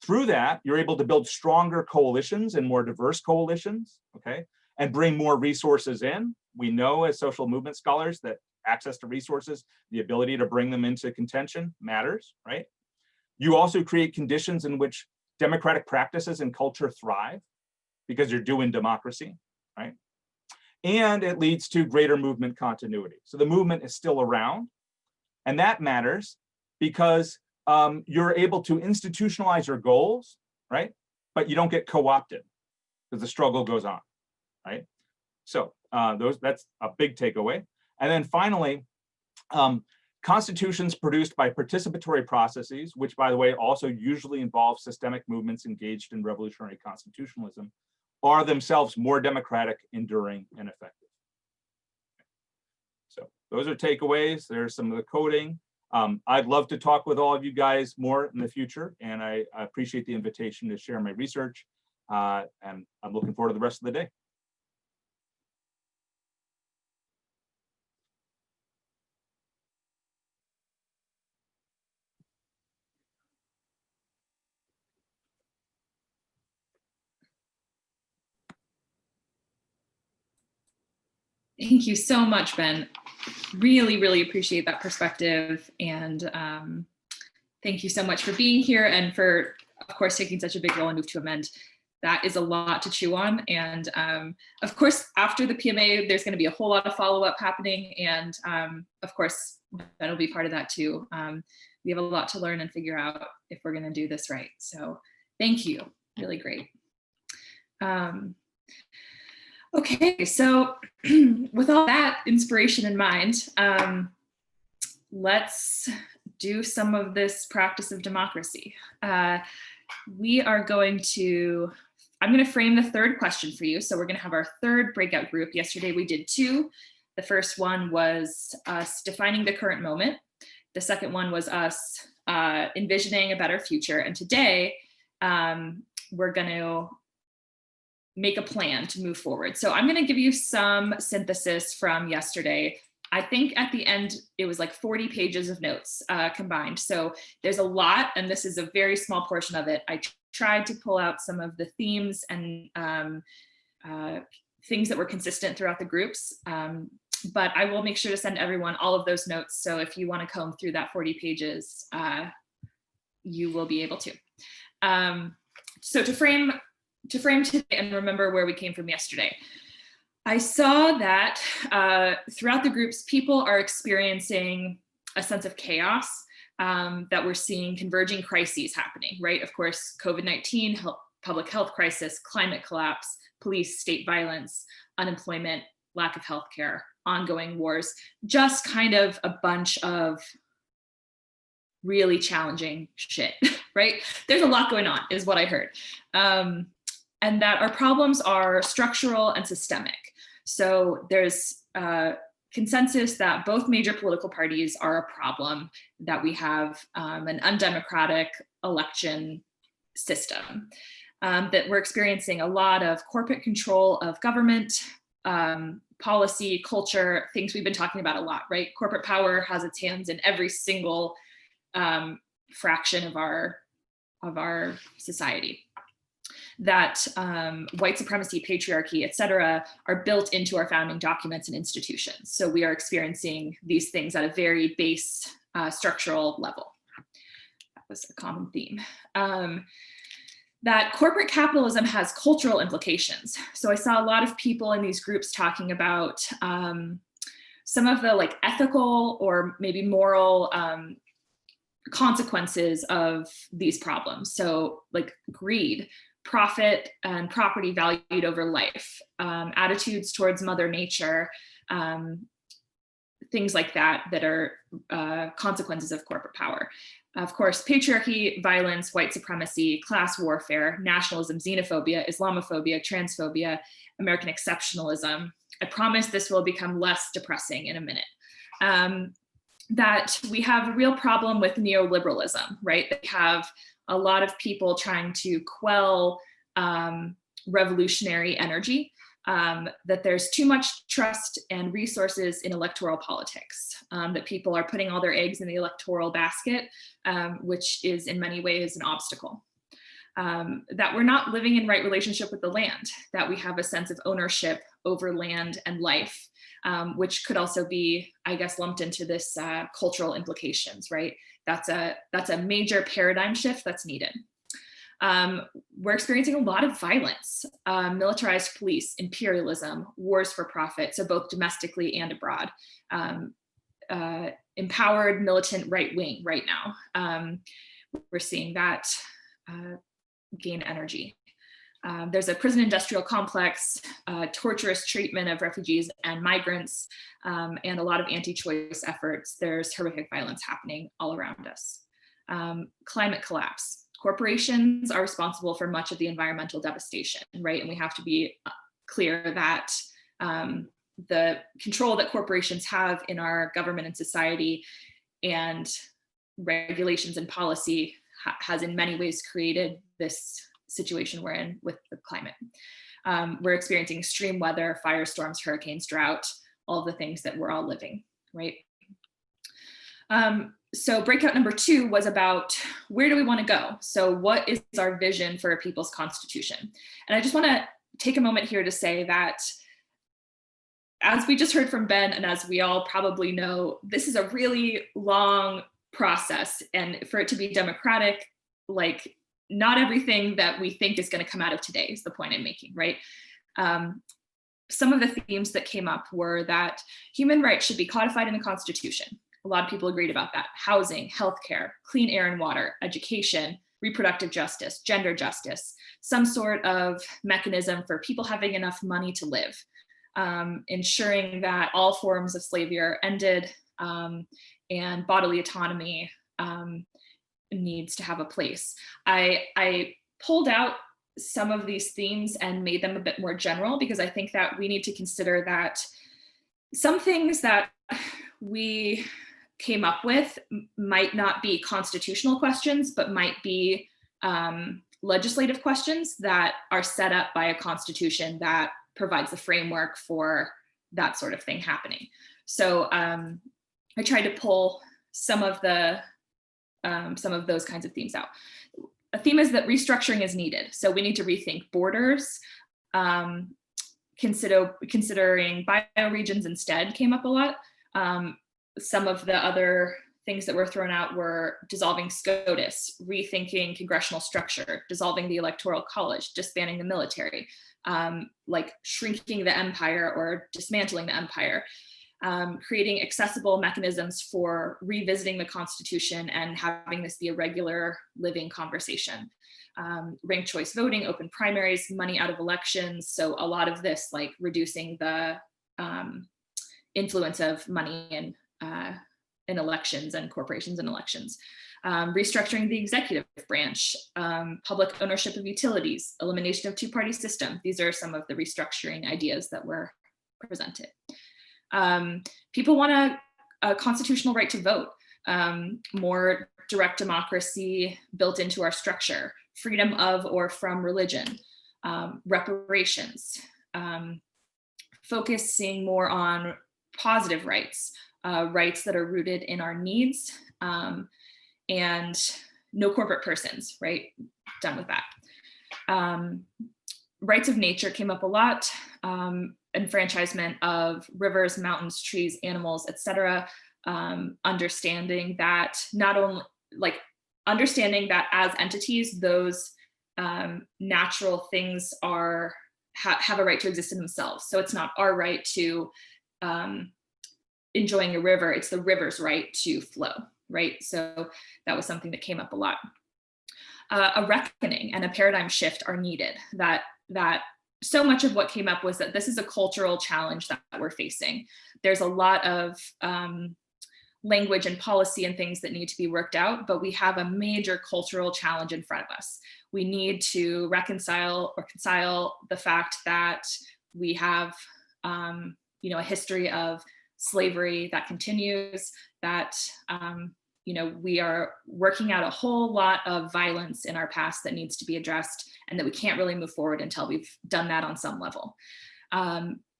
Through that, you're able to build stronger coalitions and more diverse coalitions, okay? And bring more resources in. We know as social movement scholars that access to resources, the ability to bring them into contention matters, right? You also create conditions in which democratic practices and culture thrive because you're doing democracy, right? And it leads to greater movement continuity. So the movement is still around, and that matters because you're able to institutionalize your goals, right? But you don't get co-opted because the struggle goes on, right? So that's a big takeaway. And then finally, constitutions produced by participatory processes, which by the way, also usually involve systemic movements engaged in revolutionary constitutionalism, are themselves more democratic, enduring, and effective. So those are takeaways. There's some of the coding. I'd love to talk with all of you guys more in the future, and I appreciate the invitation to share my research, and I'm looking forward to the rest of the day. Thank you so much, Ben. Really, really appreciate that perspective. And thank you so much for being here and for, of course, taking such a big role in Move to Amend. That is a lot to chew on. And of course, after the PMA, there's going to be a whole lot of follow-up happening. And of course, that'll be part of that too. We have a lot to learn and figure out if we're going to do this right. So thank you. Really great. Okay, so with all that inspiration in mind, let's do some of this practice of democracy. We are going to, I'm going to frame the third question for you. So we're going to have our third breakout group. Yesterday we did two. The first one was us defining the current moment. The second one was us envisioning a better future. And today we're going to make a plan to move forward. So I'm going to give you some synthesis from yesterday. I think at the end, it was like 40 pages of notes combined. So there's a lot, and this is a very small portion of it. I tried to pull out some of the themes and things that were consistent throughout the groups, but I will make sure to send everyone all of those notes. So if you want to comb through that 40 pages, you will be able to. So to frame today and remember where we came from yesterday, I saw that throughout the groups, people are experiencing a sense of chaos, that we're seeing converging crises happening, right? Of course, COVID-19, public health crisis, climate collapse, police, state violence, unemployment, lack of healthcare, ongoing wars, just kind of a bunch of really challenging shit, right? There's a lot going on, is what I heard. and that our problems are structural and systemic. So there's consensus that both major political parties are a problem, that we have an undemocratic election system, that we're experiencing a lot of corporate control of government, policy, culture, things we've been talking about a lot, right? Corporate power has its hands in every single fraction of our society. That white supremacy, patriarchy, et cetera, are built into our founding documents and institutions. So we are experiencing these things at a very base structural level. That was a common theme. That corporate capitalism has cultural implications. So I saw a lot of people in these groups talking about some of the like ethical or maybe moral consequences of these problems. So like greed, profit and property valued over life, attitudes towards Mother Nature, things like that that are consequences of corporate power. Of course, patriarchy, violence, white supremacy, class warfare, nationalism, xenophobia, Islamophobia, transphobia, American exceptionalism. I promise this will become less depressing in a minute. That we have a real problem with neoliberalism, right? They have a lot of people trying to quell revolutionary energy, that there's too much trust and resources in electoral politics, that people are putting all their eggs in the electoral basket, which is in many ways an obstacle. That we're not living in right relationship with the land, that we have a sense of ownership over land and life, which could also be, I guess, lumped into this cultural implications, right? That's a major paradigm shift that's needed. We're experiencing a lot of violence, militarized police, imperialism, wars for profit, so both domestically and abroad, empowered militant right wing right now. We're seeing that gain energy. There's a prison industrial complex, torturous treatment of refugees and migrants, and a lot of anti-choice efforts. There's horrific violence happening all around us. Climate collapse. Corporations are responsible for much of the environmental devastation, right? And we have to be clear that the control that corporations have in our government and society and regulations and policy has in many ways created this situation we're in with the climate. We're experiencing extreme weather, firestorms, hurricanes, drought, all the things that we're all living, right? So breakout number 2 was about where do we want to go? So what is our vision for a people's constitution? And I just want to take a moment here to say that, as we just heard from Ben, and as we all probably know, this is a really long process. And for it to be democratic, like not everything that we think is going to come out of today is the point I'm making, right? Some of the themes that came up were that human rights should be codified in the Constitution. A lot of people agreed about that. Housing, healthcare, clean air and water, education, reproductive justice, gender justice, some sort of mechanism for people having enough money to live, ensuring that all forms of slavery are ended, and bodily autonomy needs to have a place. I pulled out some of these themes and made them a bit more general, because I think that we need to consider that some things that we came up with might not be constitutional questions, but might be legislative questions that are set up by a constitution that provides the framework for that sort of thing happening. So I tried to pull some of those kinds of themes out. A theme is that restructuring is needed. So we need to rethink borders. Considering bioregions instead came up a lot. Some of the other things that were thrown out were dissolving SCOTUS, rethinking congressional structure, dissolving the Electoral College, disbanding the military, like shrinking the empire or dismantling the empire, creating accessible mechanisms for revisiting the Constitution and having this be a regular living conversation. Ranked choice voting, open primaries, money out of elections. So a lot of this, like reducing the influence of money in elections and corporations in elections. restructuring the executive branch, public ownership of utilities, elimination of two-party system. These are some of the restructuring ideas that were presented. People want a constitutional right to vote, more direct democracy built into our structure, freedom of or from religion, reparations, focusing more on positive rights, rights that are rooted in our needs, and no corporate persons, right? Done with that. Rights of nature came up a lot, enfranchisement of rivers, mountains, trees, animals, etc. Understanding that not only, like, understanding that as entities, those natural things are have a right to exist in themselves. So it's not our right to enjoying a river, it's the river's right to flow, right? So that was something that came up a lot. A reckoning and a paradigm shift are needed. That so much of what came up was that this is a cultural challenge that we're facing. There's a lot of language and policy and things that need to be worked out, but we have a major cultural challenge in front of us. We need to reconcile the fact that we have, a history of slavery that continues, that, we are working out a whole lot of violence in our past that needs to be addressed, and that we can't really move forward until we've done that on some level.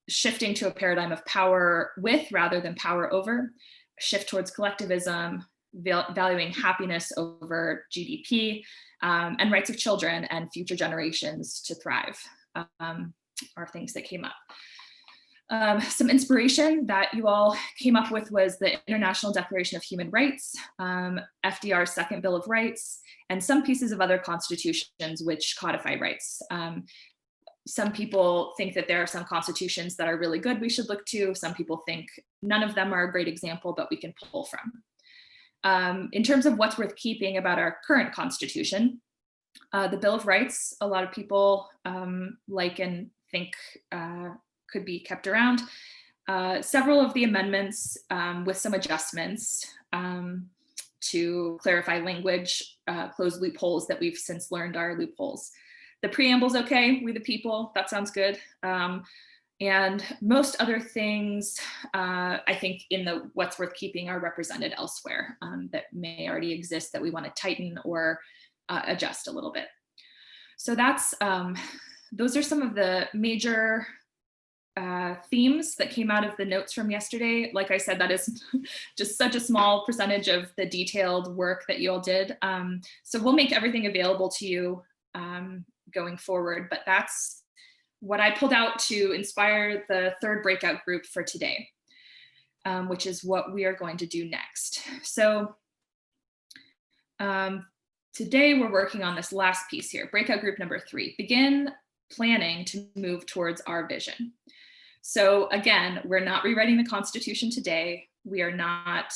Shifting to a paradigm of power with rather than power over, shift towards collectivism, valuing happiness over GDP, and rights of children and future generations to thrive are things that came up. Some inspiration that you all came up with was the International Declaration of Human Rights, FDR's Second Bill of Rights, and some pieces of other constitutions which codify rights. Some people think that there are some constitutions that are really good we should look to. Some people think none of them are a great example, but we can pull from. In terms of what's worth keeping about our current constitution, the Bill of Rights, a lot of people like and think could be kept around. Several of the amendments with some adjustments to clarify language, close loopholes that we've since learned are loopholes. The preamble's okay, we the people, that sounds good. And most other things, I think in the what's worth keeping are represented elsewhere that may already exist that we want to tighten or adjust a little bit. So that's, those are some of the major themes that came out of the notes from yesterday. Like I said, that is just such a small percentage of the detailed work that you all did. So we'll make everything available to you going forward, but that's what I pulled out to inspire the third breakout group for today, which is what we are going to do next. So today we're working on this last piece here, breakout group number 3, begin planning to move towards our vision. So again, we're not rewriting the Constitution today. We are not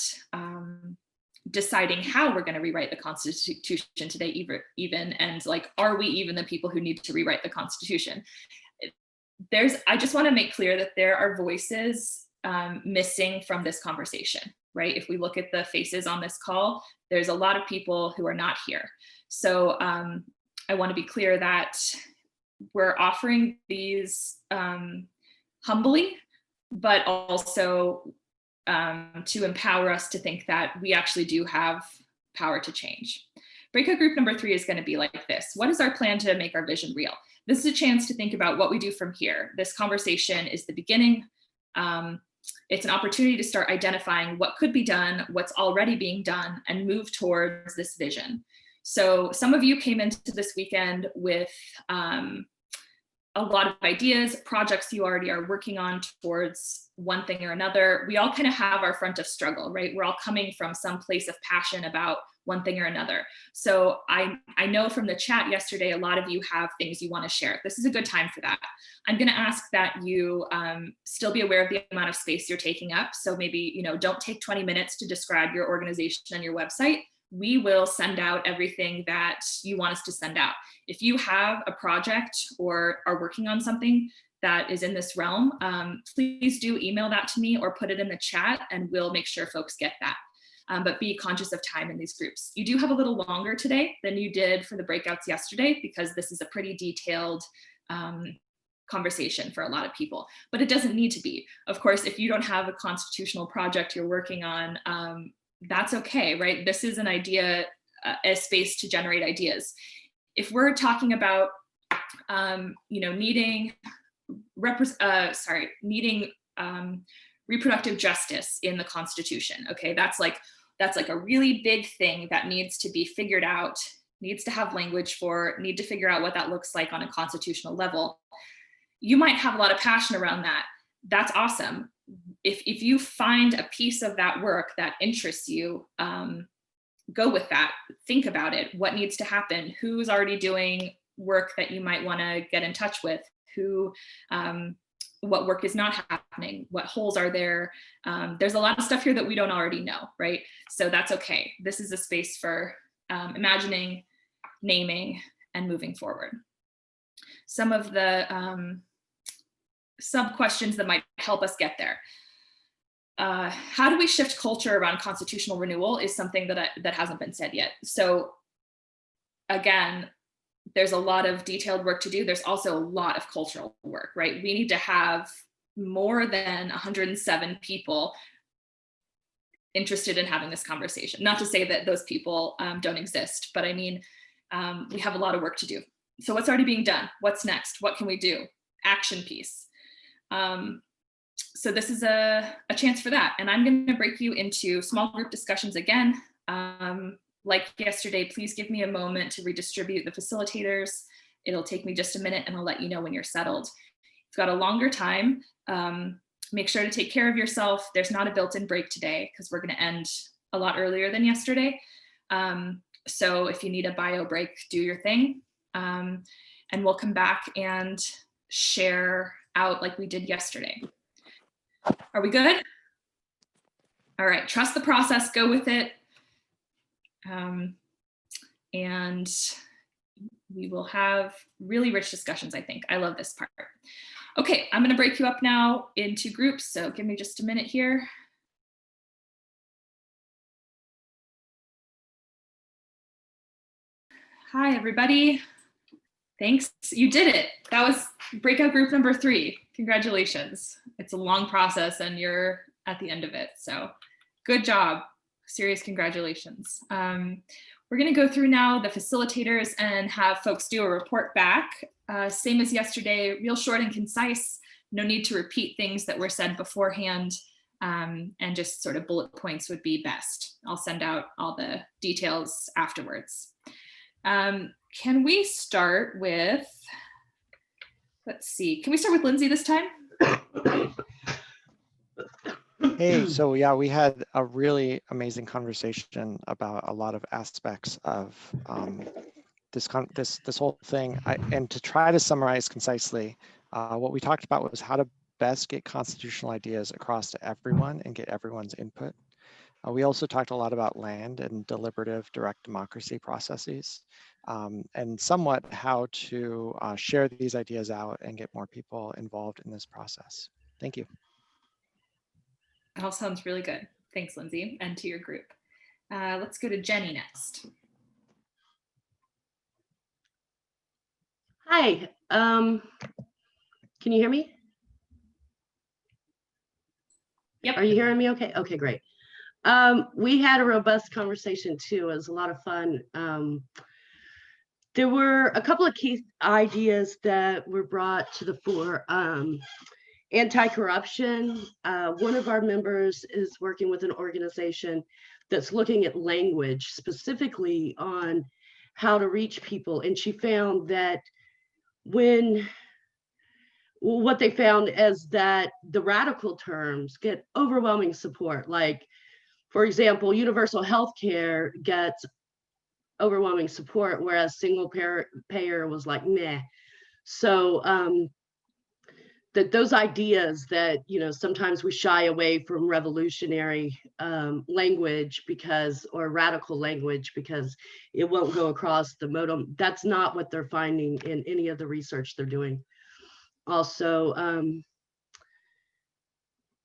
deciding how we're going to rewrite the Constitution today even, and like, are we even the people who need to rewrite the Constitution? I just want to make clear that there are voices missing from this conversation, right? If we look at the faces on this call, there's a lot of people who are not here. So I want to be clear that we're offering these humbly, but also to empower us to think that we actually do have power to change. Breakout group number 3 is going to be like this. What is our plan to make our vision real? This is a chance to think about what we do from here. This conversation is the beginning. It's an opportunity to start identifying what could be done, what's already being done, and move towards this vision. So some of you came into this weekend with a lot of ideas, projects you already are working on towards one thing or another. We all kind of have our front of struggle, right? We're all coming from some place of passion about one thing or another. So I know from the chat yesterday, a lot of you have things you want to share. This is a good time for that. I'm going to ask that you still be aware of the amount of space you're taking up. So maybe, don't take 20 minutes to describe your organization on your website. We will send out everything that you want us to send out. If you have a project or are working on something that is in this realm, please do email that to me or put it in the chat and we'll make sure folks get that. but be conscious of time in these groups. You do have a little longer today than you did for the breakouts yesterday, because this is a pretty detailed conversation for a lot of people, but it doesn't need to be. Of course, if you don't have a constitutional project you're working on, that's okay, right? This is an idea, a space to generate ideas. If we're talking about, needing reproductive justice in the Constitution, okay, that's like a really big thing that needs to be figured out, needs to have language for, need to figure out what that looks like on a constitutional level. You might have a lot of passion around that. That's awesome. If you find a piece of that work that interests you, go with that. Think about it. What needs to happen? Who's already doing work that you might want to get in touch with? What work is not happening? What holes are there? There's a lot of stuff here that we don't already know, right? So that's okay. This is a space for imagining, naming, and moving forward. Some of the sub-questions that might help us get there. How do we shift culture around constitutional renewal is something that hasn't been said yet. So again, there's a lot of detailed work to do. There's also a lot of cultural work, right? We need to have more than 107 people interested in having this conversation. Not to say that those people don't exist, but I mean, we have a lot of work to do. So what's already being done? What's next? What can we do? Action piece. So this is a chance for that. And I'm going to break you into small group discussions again. Like yesterday, please give me a moment to redistribute the facilitators. It'll take me just a minute and I'll let you know when you're settled. You've got a longer time. Make sure to take care of yourself. There's not a built-in break today because we're going to end a lot earlier than yesterday. So if you need a bio break, do your thing. And we'll come back and share out like we did yesterday. Are we good? All right, trust the process, go with it. And we will have really rich discussions, I think. I love this part. Okay, I'm gonna break you up now into groups, so give me just a minute here. Hi, everybody. Thanks, you did it. That was breakout group number 3. Congratulations. It's a long process and you're at the end of it, so good job. Serious congratulations. We're gonna go through now the facilitators and have folks do a report back. Same as yesterday, real short and concise. No need to repeat things that were said beforehand, and just sort of bullet points would be best. I'll send out all the details afterwards. Can we start with, let's see, can we start with Lindsay this time? Hey, so yeah, we had a really amazing conversation about a lot of aspects of this whole thing. And to try to summarize concisely, what we talked about was how to best get constitutional ideas across to everyone and get everyone's input. We also talked a lot about land and deliberative direct democracy processes, and somewhat how to share these ideas out and get more people involved in this process. Thank you. That all sounds really good. Thanks, Lindsay, and to your group. Let's go to Jenny next. Hi, can you hear me? Yep. Are you hearing me okay? Okay, great. We had a robust conversation too. It was a lot of fun. There were a couple of key ideas that were brought to the fore. Anti-corruption. One of our members is working with an organization that's looking at language specifically on how to reach people. And she found that what they found is that the radical terms get overwhelming support. Like, for example, universal health care gets overwhelming support, whereas single payer was like, meh. So that those ideas that, you know, sometimes we shy away from revolutionary language or radical language because it won't go across the modem. That's not what they're finding in any of the research they're doing. Also,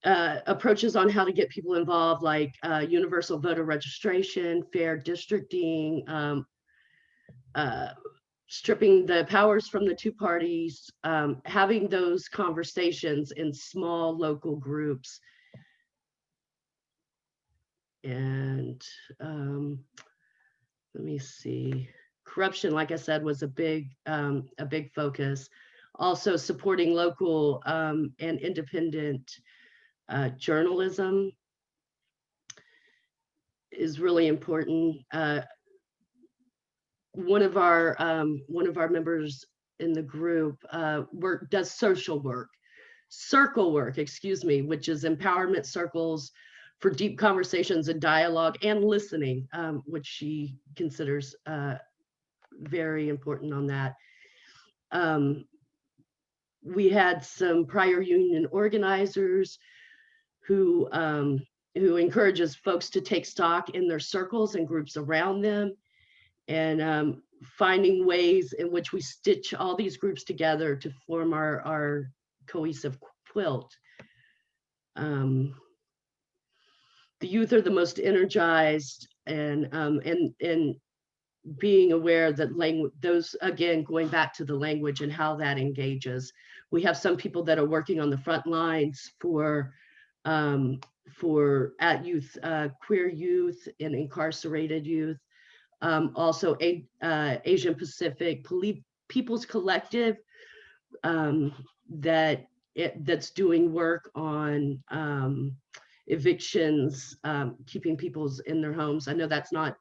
approaches on how to get people involved, like universal voter registration, fair districting, stripping the powers from the two parties, having those conversations in small local groups. And let me see, corruption, like I said, was a big focus. Also supporting local and independent journalism is really important. One of our members in the group does social work, circle work, excuse me, which is empowerment circles for deep conversations and dialogue and listening, which she considers very important on that. We had some prior union organizers who encourages folks to take stock in their circles and groups around them, and finding ways in which we stitch all these groups together to form our cohesive quilt. The youth are the most energized, and being aware that language, those, again, going back to the language and how that engages. We have some people that are working on the front lines for at youth, queer youth and incarcerated youth. Also Asian Pacific People's Collective that's doing work on evictions, keeping people in their homes. I know that's not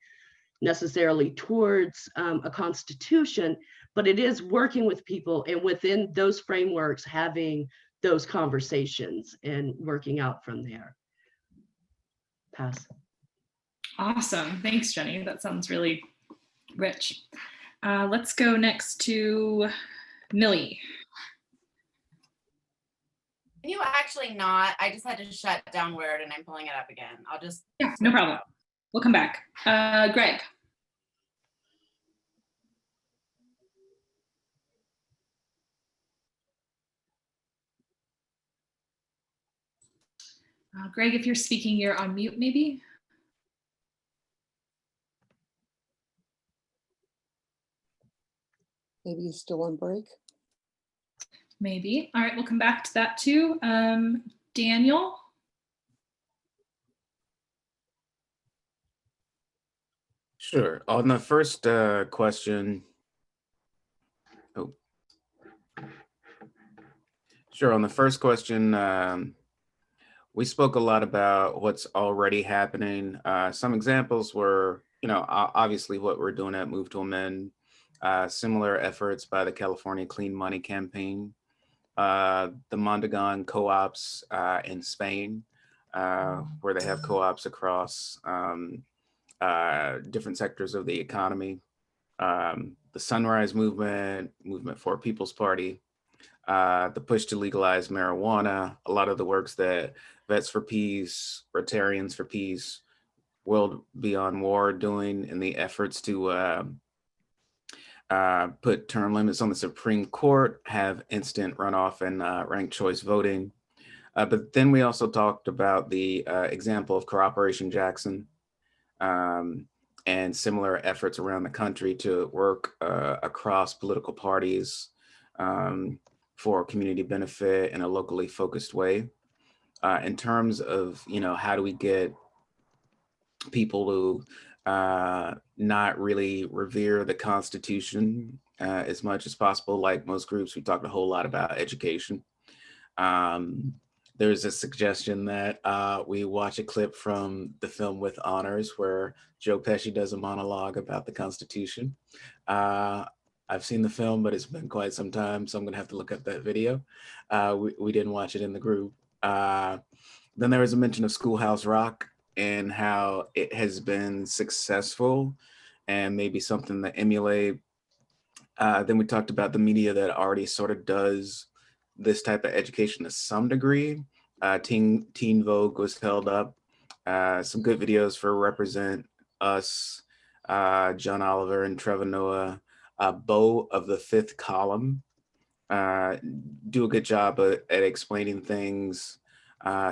necessarily towards a constitution, but it is working with people, and within those frameworks, having those conversations and working out from there. Pass. Awesome. Thanks, Jenny. That sounds really rich. Let's go next to Millie. Can you actually not? I just had to shut down Word and I'm pulling it up again. I'll just. Yeah, no problem. We'll come back. Greg. Greg, if you're speaking, you're on mute, maybe. Maybe he's still on break. Maybe. All right, we'll come back to that too. Daniel. Sure. On the first question, on the first question, we spoke a lot about what's already happening. Some examples were, obviously what we're doing at Move to Amend, similar efforts by the California Clean Money Campaign, the Mondragon co-ops in Spain, where they have co-ops across different sectors of the economy, the Sunrise Movement, Movement for a People's Party, the push to legalize marijuana, a lot of the works that Vets for Peace, Rotarians for Peace, World Beyond War doing in the efforts to put term limits on the Supreme Court, have instant runoff and ranked choice voting. But then we also talked about the example of Cooperation Jackson and similar efforts around the country to work across political parties for community benefit in a locally focused way. In terms of, how do we get people who not really revere the Constitution as much as possible, like most groups, we talked a whole lot about education. There's a suggestion that we watch a clip from the film With Honors where Joe Pesci does a monologue about the Constitution. I've seen the film, but it's been quite some time, so I'm gonna have to look up that video. We didn't watch it in the group. Then there was a mention of Schoolhouse Rock and how it has been successful and maybe something to emulate. Then we talked about the media that already sort of does this type of education to some degree. Teen Vogue was held up. Some good videos for Represent Us, John Oliver and Trevor Noah. Bo of the Fifth Column do a good job at explaining things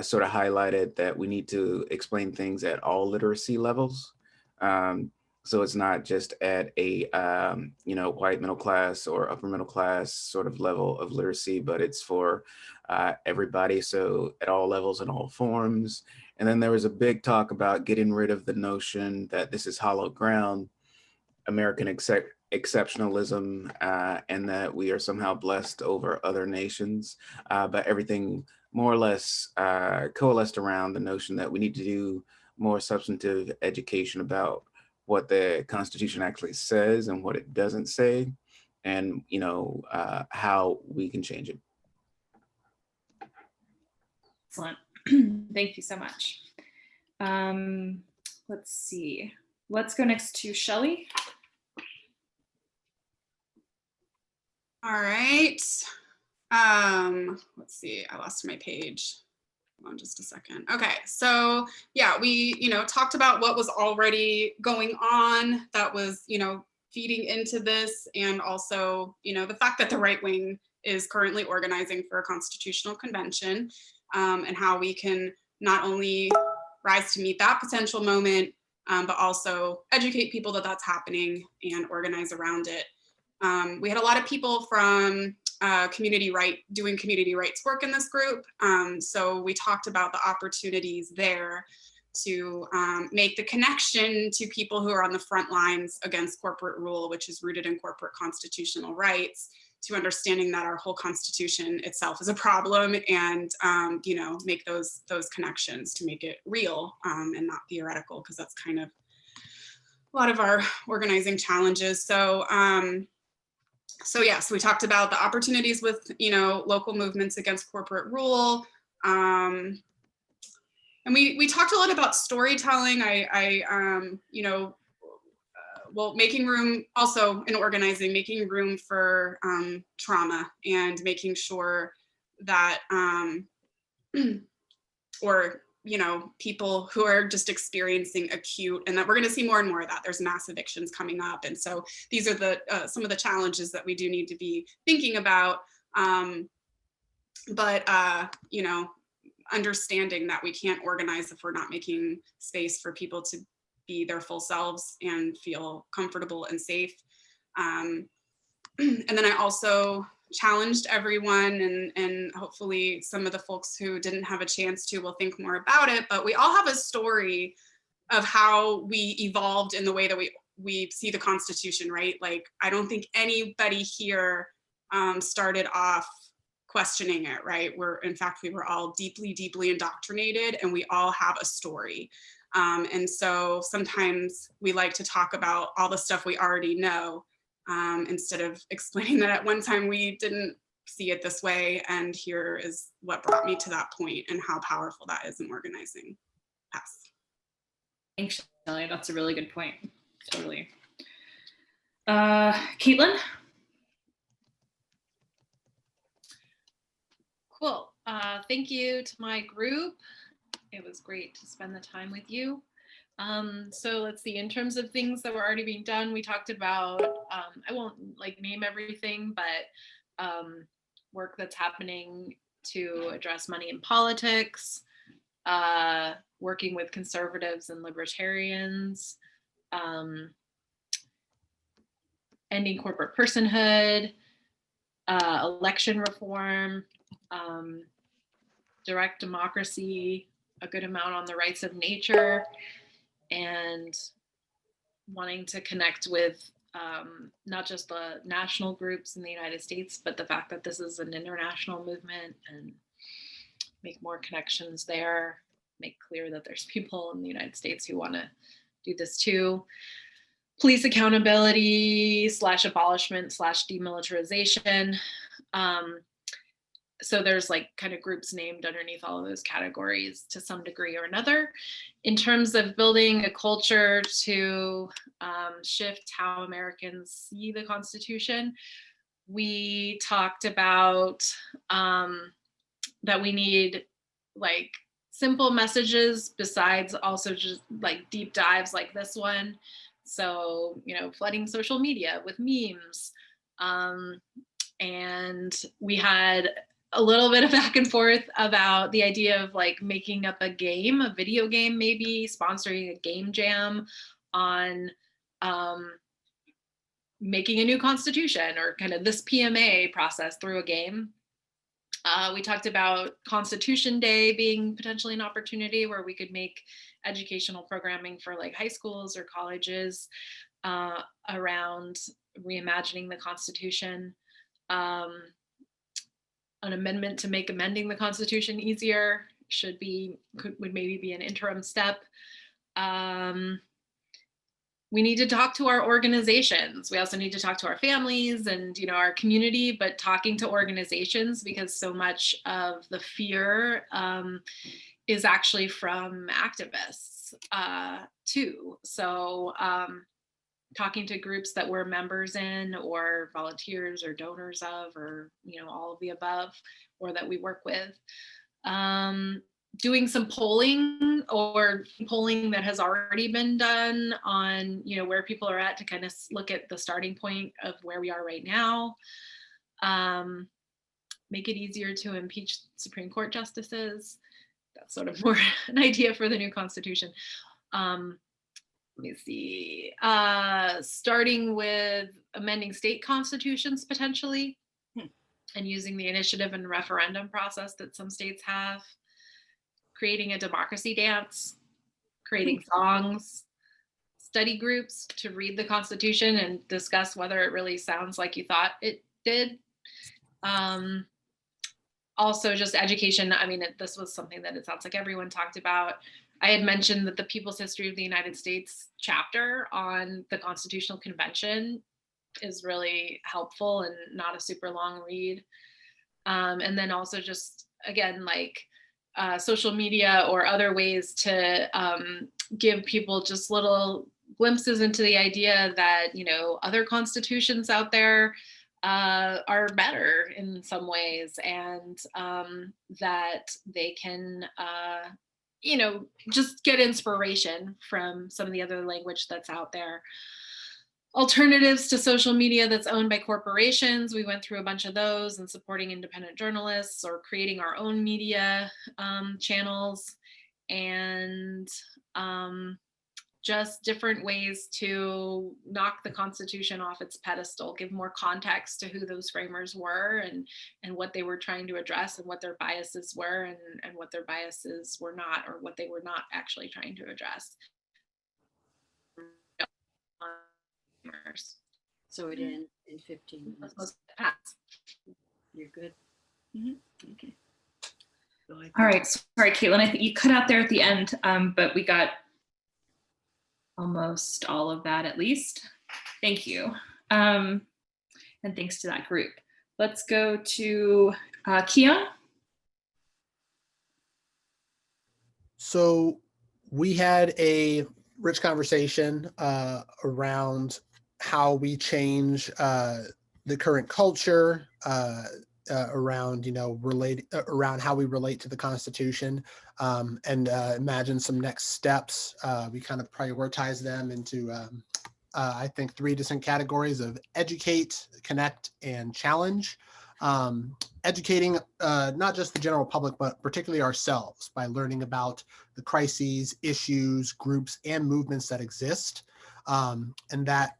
sort of highlighted that we need to explain things at all literacy levels. So it's not just at a white middle class or upper middle class sort of level of literacy, but it's for everybody. So at all levels and all forms. And then there was a big talk about getting rid of the notion that this is hollow ground, American exceptionalism, and that we are somehow blessed over other nations. But everything more or less coalesced around the notion that we need to do more substantive education about what the Constitution actually says and what it doesn't say, and how we can change it. Excellent. Thank you so much. Let's see. Let's go next to Shelley. All right. Let's see, I lost my page. Hold on just a second. Okay, so yeah, we talked about what was already going on that was feeding into this, and also the fact that the right wing is currently organizing for a constitutional convention, and how we can not only rise to meet that potential moment, but also educate people that that's happening and organize around it. We had a lot of people from doing community rights work in this group. So we talked about the opportunities there to make the connection to people who are on the front lines against corporate rule, which is rooted in corporate constitutional rights, to understanding that our whole Constitution itself is a problem, and make those connections to make it real and not theoretical, because that's kind of a lot of our organizing challenges. So yes, we talked about the opportunities with local movements against corporate rule, and we talked a lot about storytelling. Making room, also in organizing, making room for trauma, and making sure that people who are just experiencing acute, and that we're going to see more and more of that. There's mass evictions coming up, and so these are some of the challenges that we do need to be thinking about. Understanding that we can't organize if we're not making space for people to be their full selves and feel comfortable and safe. And then I also challenged everyone, and hopefully some of the folks who didn't have a chance to will think more about it, but we all have a story of how we evolved in the way that we see the Constitution, right? Like, I don't think anybody here started off questioning it, right? In fact, we were all deeply, deeply indoctrinated, and we all have a story. And so sometimes we like to talk about all the stuff we already know, instead of explaining that at one time we didn't see it this way, and here is what brought me to that point and how powerful that is in organizing. Pass. Thanks, Shelley. That's a really good point. Totally. Caitlin? Cool. Thank you to my group. It was great to spend the time with you. So let's see, in terms of things that were already being done, we talked about, I won't name everything, but work that's happening to address money in politics, working with conservatives and libertarians, ending corporate personhood, election reform, direct democracy, a good amount on the rights of nature, and wanting to connect with not just the national groups in the United States, but the fact that this is an international movement, and make more connections there, make clear that there's people in the United States who want to do this too. Police accountability / abolishment / demilitarization. So there's kind of groups named underneath all of those categories to some degree or another. In terms of building a culture to shift how Americans see the Constitution, we talked about that we need simple messages besides also just deep dives like this one. So, flooding social media with memes. And we had a little bit of back and forth about the idea of like making up a game, a video game, maybe sponsoring a game jam on making a new constitution, or kind of this PMA process through a game. We talked about Constitution Day being potentially an opportunity where we could make educational programming for like high schools or colleges around reimagining the Constitution. An amendment to make amending the Constitution easier would maybe be an interim step. We need to talk to our organizations. We also need to talk to our families and, you know, our community, but talking to organizations, because so much of the fear is actually from activists too. So talking to groups that we're members in, or volunteers or donors of, or, you know, all of the above, or that we work with. Doing some polling, or polling that has already been done on, you know, where people are at, to kind of look at the starting point of where we are right now. Make it easier to impeach Supreme Court justices. That's sort of more an idea for the new Constitution. Let me see. Starting with amending state constitutions potentially, and using the initiative and referendum process that some states have. Creating a democracy dance, creating songs, study groups to read the Constitution and discuss whether it really sounds like you thought it did. Also just education. I mean, this was something that it sounds like everyone talked about. I had mentioned that the People's History of the United States chapter on the Constitutional Convention is really helpful and not a super long read. And then also just, again, like, social media or other ways to give people just little glimpses into the idea that, you know, other constitutions out there are better in some ways, and that they can, you know, just get inspiration from some of the other language that's out there. Alternatives to social media that's owned by corporations. We went through a bunch of those, and supporting independent journalists, or creating our own media channels, and just different ways to knock the Constitution off its pedestal, give more context to who those framers were, and what they were trying to address, and what their biases were, and what their biases were not, or what they were not actually trying to address. So it in 15 minutes. You're good. Okay. All right, sorry, Caitlin, I think you cut out there at the end, but we got almost all of that at least. Thank you. And thanks to that group. Let's go to Keon. So we had a rich conversation around how we change the current culture, around, you know, around how we relate to the Constitution, and imagine some next steps. We kind of prioritize them into, I think, 3 distinct categories of educate, connect, and challenge. Educating not just the general public, but particularly ourselves, by learning about the crises, issues, groups, and movements that exist. And that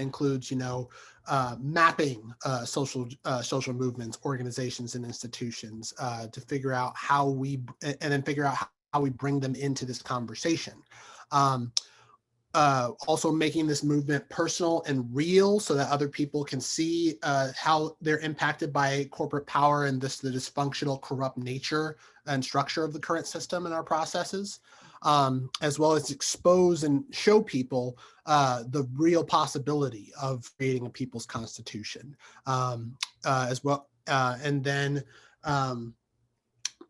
includes, you know, mapping social movements, organizations, and institutions to figure out how we bring them into this conversation. Also making this movement personal and real, so that other people can see how they're impacted by corporate power and the dysfunctional, corrupt nature and structure of the current system and our processes, as well as expose and show people the real possibility of creating a people's constitution, as well, and then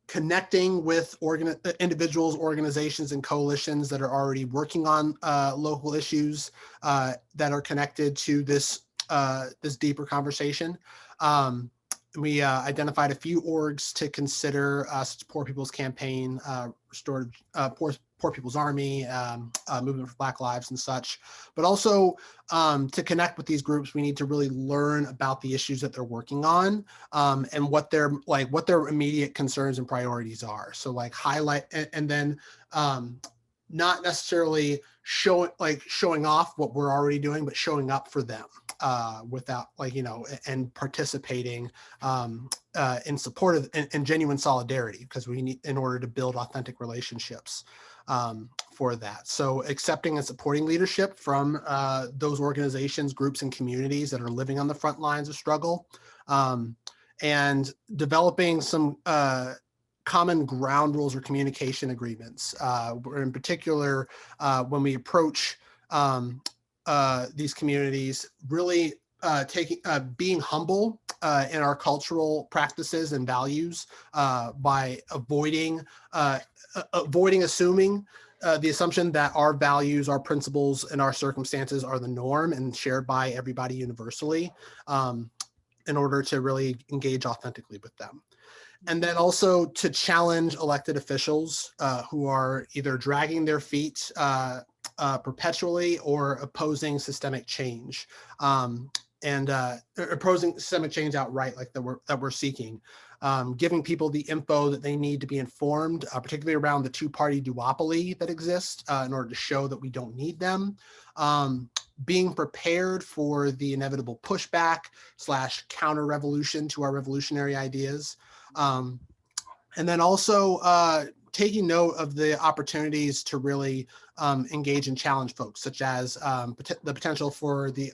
connecting with individuals, organizations, and coalitions that are already working on local issues that are connected to this this deeper conversation. We identified a few orgs to consider, such as Poor People's Campaign, Poor People's Army, Movement for Black Lives and such. But also to connect with these groups, we need to really learn about the issues that they're working on and what their immediate concerns and priorities are. So like highlight and then not necessarily showing off what we're already doing, but showing up for them without and participating in support of and genuine solidarity, because we need in order to build authentic relationships for that. So accepting and supporting leadership from those organizations, groups, and communities that are living on the front lines of struggle, and developing some common ground rules or communication agreements. In particular, when we approach these communities, really being humble in our cultural practices and values by avoiding assuming the assumption that our values, our principles, and our circumstances are the norm and shared by everybody universally in order to really engage authentically with them. And then also to challenge elected officials who are either dragging their feet perpetually or opposing systemic change, and opposing systemic change outright, like that we're seeking. Giving people the info that they need to be informed, particularly around the two-party duopoly that exists in order to show that we don't need them. Being prepared for the inevitable pushback / counter-revolution to our revolutionary ideas. And then also taking note of the opportunities to really engage and challenge folks, such as the potential for the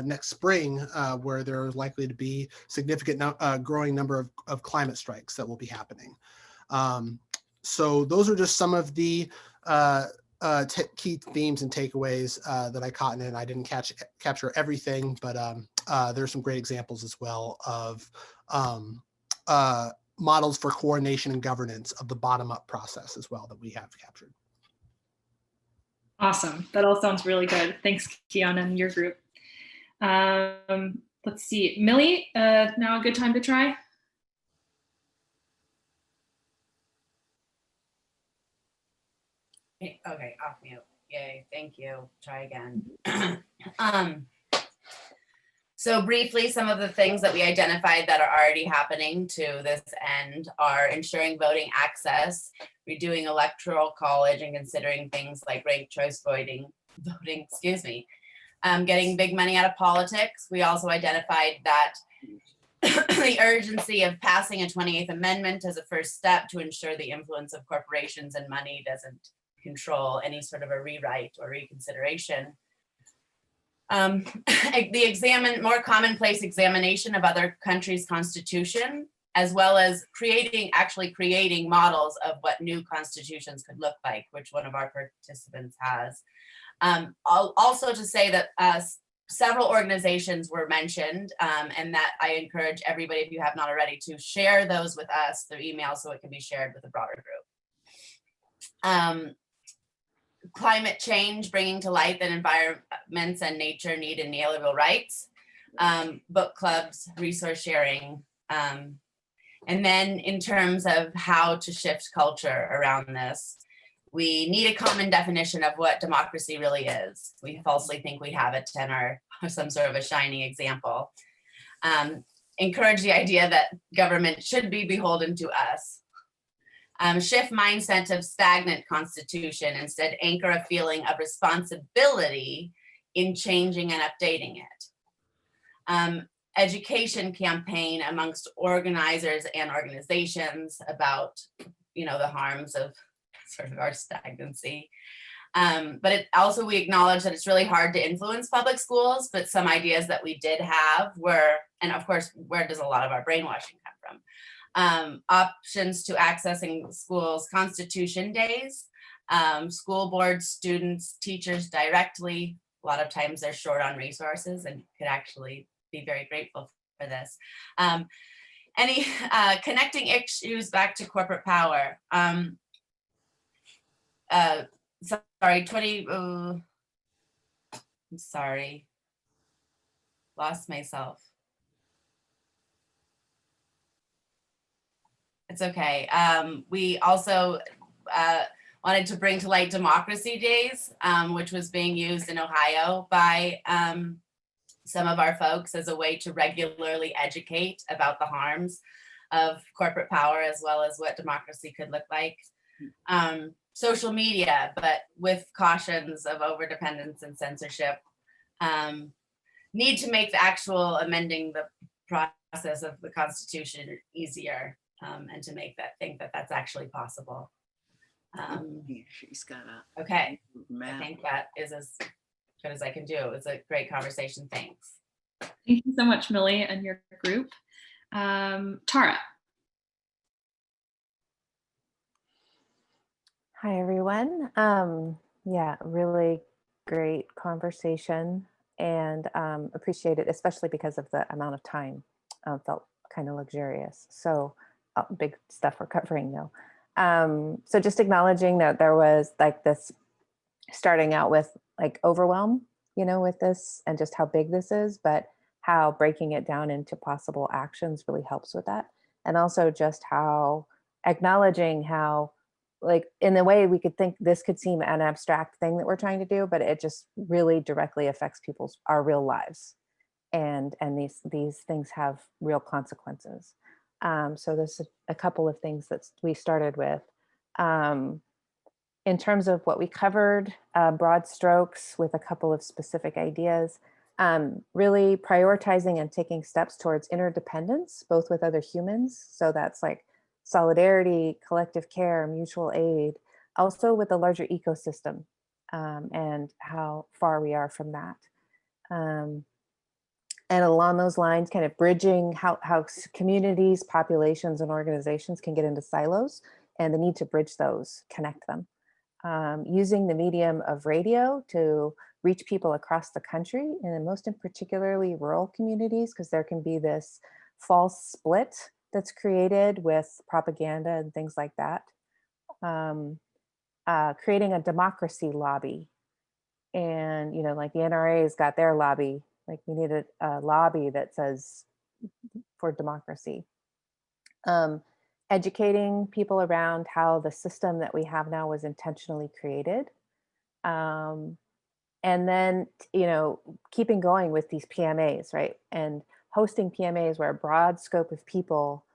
next spring, where there is likely to be significant growing number of climate strikes that will be happening. So those are just some of the key themes and takeaways that I caught in. I didn't capture everything, but there's some great examples as well of models for coordination and governance of the bottom-up process as well that we have captured. Awesome. That all sounds really good. Thanks, Kiana, and your group. Let's see. Millie, now a good time to try? Okay, off mute. Yay, thank you. Try again. So briefly, some of the things that we identified that are already happening to this end are ensuring voting access, redoing electoral college, and considering things like ranked choice voting, getting big money out of politics. We also identified that the urgency of passing a 28th Amendment as a first step to ensure the influence of corporations and money doesn't control any sort of a rewrite or reconsideration. The more commonplace examination of other countries' constitution, as well as actually creating models of what new constitutions could look like, which one of our participants has. Also to say that several organizations were mentioned, and that I encourage everybody, if you have not already, to share those with us through email so it can be shared with a broader group. Climate change, bringing to light that environments and nature need inalienable rights, book clubs, resource sharing, and then in terms of how to shift culture around this, we need a common definition of what democracy really is. We falsely think we have it and are some sort of a shining example. Encourage the idea that government should be beholden to us. Shift mindset of stagnant constitution, instead anchor a feeling of responsibility in changing and updating it. Education campaign amongst organizers and organizations about, the harms of sort of our stagnancy. But we acknowledge that it's really hard to influence public schools, but some ideas that we did have were, and of course, where does a lot of our brainwashing come from? Options to accessing schools' constitution days, school boards, students, teachers directly. A lot of times they're short on resources and could actually be very grateful for this. Any connecting issues back to corporate power. I'm sorry, lost myself. It's okay. We also wanted to bring to light Democracy Days, which was being used in Ohio by some of our folks as a way to regularly educate about the harms of corporate power, as well as what democracy could look like. Social media, but with cautions of overdependence and censorship. Need to make the actual amending the process of the Constitution easier, and to make that think that that's actually possible. She's got a Okay, map. I think that is as good as I can do. It's a great conversation. Thanks. Thank you so much, Millie, and your group. Tara. Hi, everyone. Yeah, really great conversation, and appreciate it, especially because of the amount of time. Felt kind of luxurious. So big stuff we're covering though. So just acknowledging that there was like this starting out with like overwhelm, you know, with this and just how big this is, but how breaking it down into possible actions really helps with that. And also just how acknowledging how, like, in the way we could think this could seem an abstract thing that we're trying to do, but it just really directly affects our real lives. And these things have real consequences. So there's a couple of things that we started with. In terms of what we covered, broad strokes with a couple of specific ideas, really prioritizing and taking steps towards interdependence, both with other humans. So that's like solidarity, collective care, mutual aid, also with the larger ecosystem, and how far we are from that. And along those lines, kind of bridging how communities, populations, and organizations can get into silos, and the need to bridge those, connect them. Using the medium of radio to reach people across the country, and most in particularly rural communities, because there can be this false split that's created with propaganda and things like that. Creating a democracy lobby. And, you know, like the NRA's got their lobby, like we need a lobby that says for democracy. Educating people around how the system that we have now was intentionally created. And then, you know, keeping going with these PMAs, right? And hosting PMAs where a broad scope of people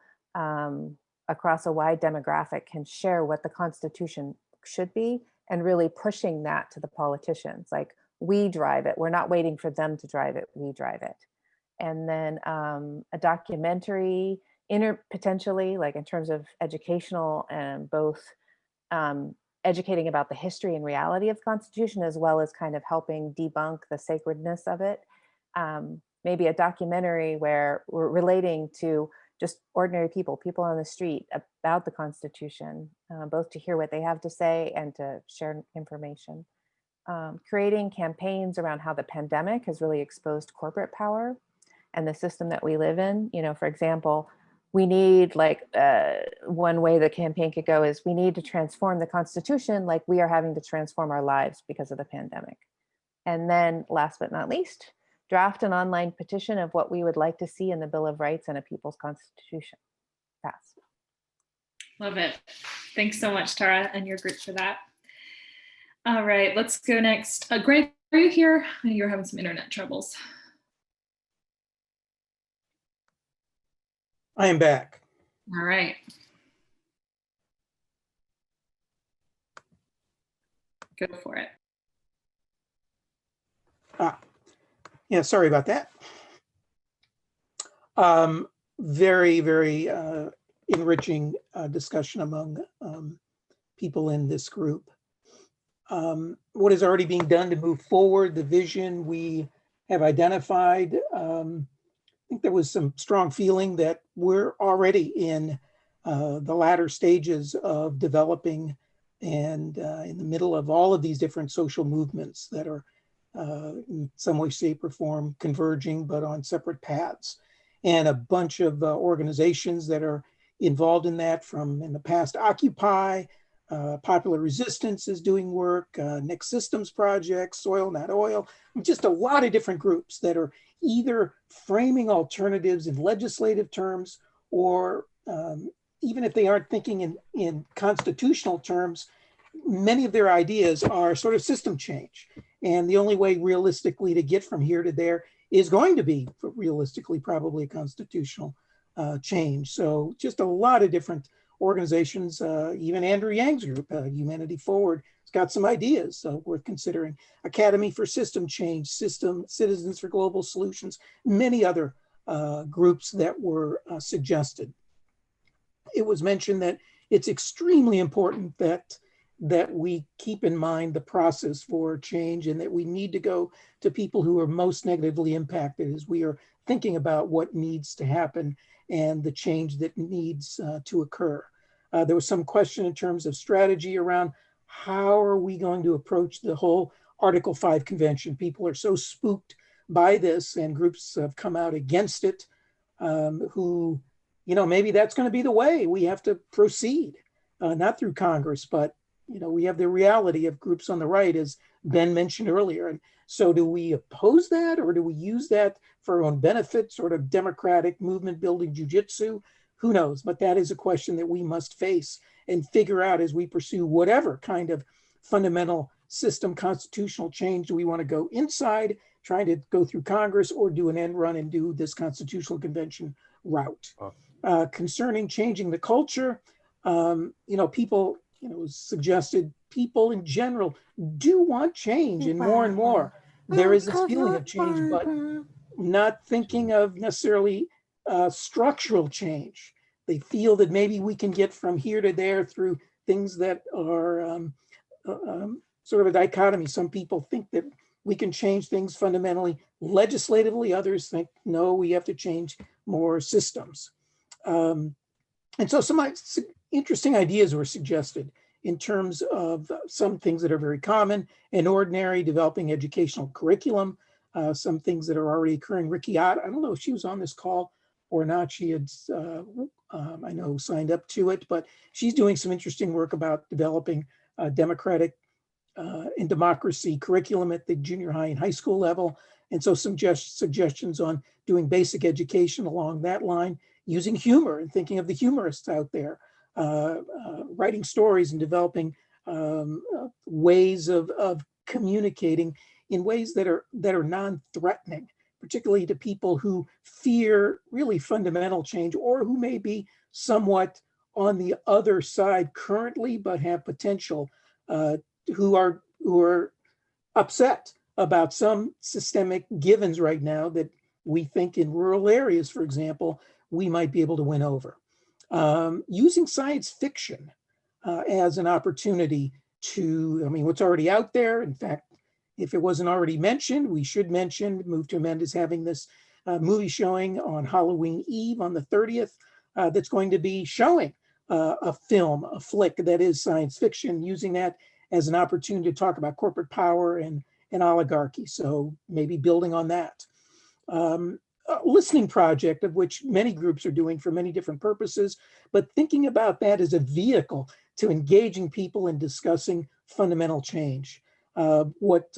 across a wide demographic can share what the Constitution should be, and really pushing that to the politicians. Like, we drive it. We're not waiting for them to drive it. We drive it. And then a documentary, potentially, like in terms of educational and both educating about the history and reality of the Constitution, as well as kind of helping debunk the sacredness of it. Maybe a documentary where we're relating to just ordinary people on the street about the Constitution, both to hear what they have to say and to share information. Creating campaigns around how the pandemic has really exposed corporate power and the system that we live in. You know, for example, we need, like, one way the campaign could go is we need to transform the Constitution like we are having to transform our lives because of the pandemic. And then last but not least, draft an online petition of what we would like to see in the Bill of Rights and a People's Constitution passed. Love it. Thanks so much, Tara, and your group for that. All right, let's go next. Greg, are you here? I know you're having some internet troubles. I am back. All right. Go for it. Yeah, sorry about that. Very, very enriching discussion among people in this group. What is already being done to move forward, the vision we have identified. I think there was some strong feeling that we're already in the latter stages of developing and in the middle of all of these different social movements that are in some way, shape, or form converging, but on separate paths. And a bunch of organizations that are involved in that, from in the past Occupy, Popular Resistance is doing work, Next Systems Project, Soil Not Oil, just a lot of different groups that are either framing alternatives in legislative terms, or even if they aren't thinking in constitutional terms, many of their ideas are sort of system change. And the only way realistically to get from here to there is going to be realistically probably a constitutional change. So just a lot of different organizations, even Andrew Yang's group, Humanity Forward, has got some ideas worth considering. Academy for System Change, Citizens for Global Solutions, many other groups that were suggested. It was mentioned that it's extremely important that we keep in mind the process for change, and that we need to go to people who are most negatively impacted as we are thinking about what needs to happen and the change that needs to occur. There was some question in terms of strategy around how are we going to approach the whole Article 5 convention. People are so spooked by this, and groups have come out against it who, maybe that's going to be the way we have to proceed, not through Congress, but we have the reality of groups on the right, as Ben mentioned earlier. And so do we oppose that, or do we use that for our own benefit, sort of democratic movement building jujitsu? Who knows? But that is a question that we must face and figure out as we pursue whatever kind of fundamental system constitutional change. Do we want to go inside, trying to go through Congress, or do an end run and do this constitutional convention route? Concerning changing the culture, people, suggested people in general do want change, and more. There is this feeling of change, but not thinking of necessarily structural change. They feel that maybe we can get from here to there through things that are sort of a dichotomy. Some people think that we can change things fundamentally legislatively. Others think, no, we have to change more systems. And so some interesting ideas were suggested in terms of some things that are very common and ordinary, developing educational curriculum, some things that are already occurring. Ricky Ott, I don't know if she was on this call or not. She had, I know, signed up to it, but she's doing some interesting work about developing democratic and democracy curriculum at the junior high and high school level. And so some suggestions on doing basic education along that line, using humor and thinking of the humorists out there, writing stories and developing ways of communicating in ways that are non-threatening, particularly to people who fear really fundamental change, or who may be somewhat on the other side currently, but have potential, who are upset about some systemic givens right now that we think in rural areas, for example, we might be able to win over. Using science fiction as an opportunity to, what's already out there. In fact, if it wasn't already mentioned, we should mention Move to Amend is having this movie showing on Halloween Eve on the 30th that's going to be showing a flick that is science fiction, using that as an opportunity to talk about corporate power and oligarchy. So maybe building on that. A listening project, of which many groups are doing for many different purposes, but thinking about that as a vehicle to engaging people in discussing fundamental change. What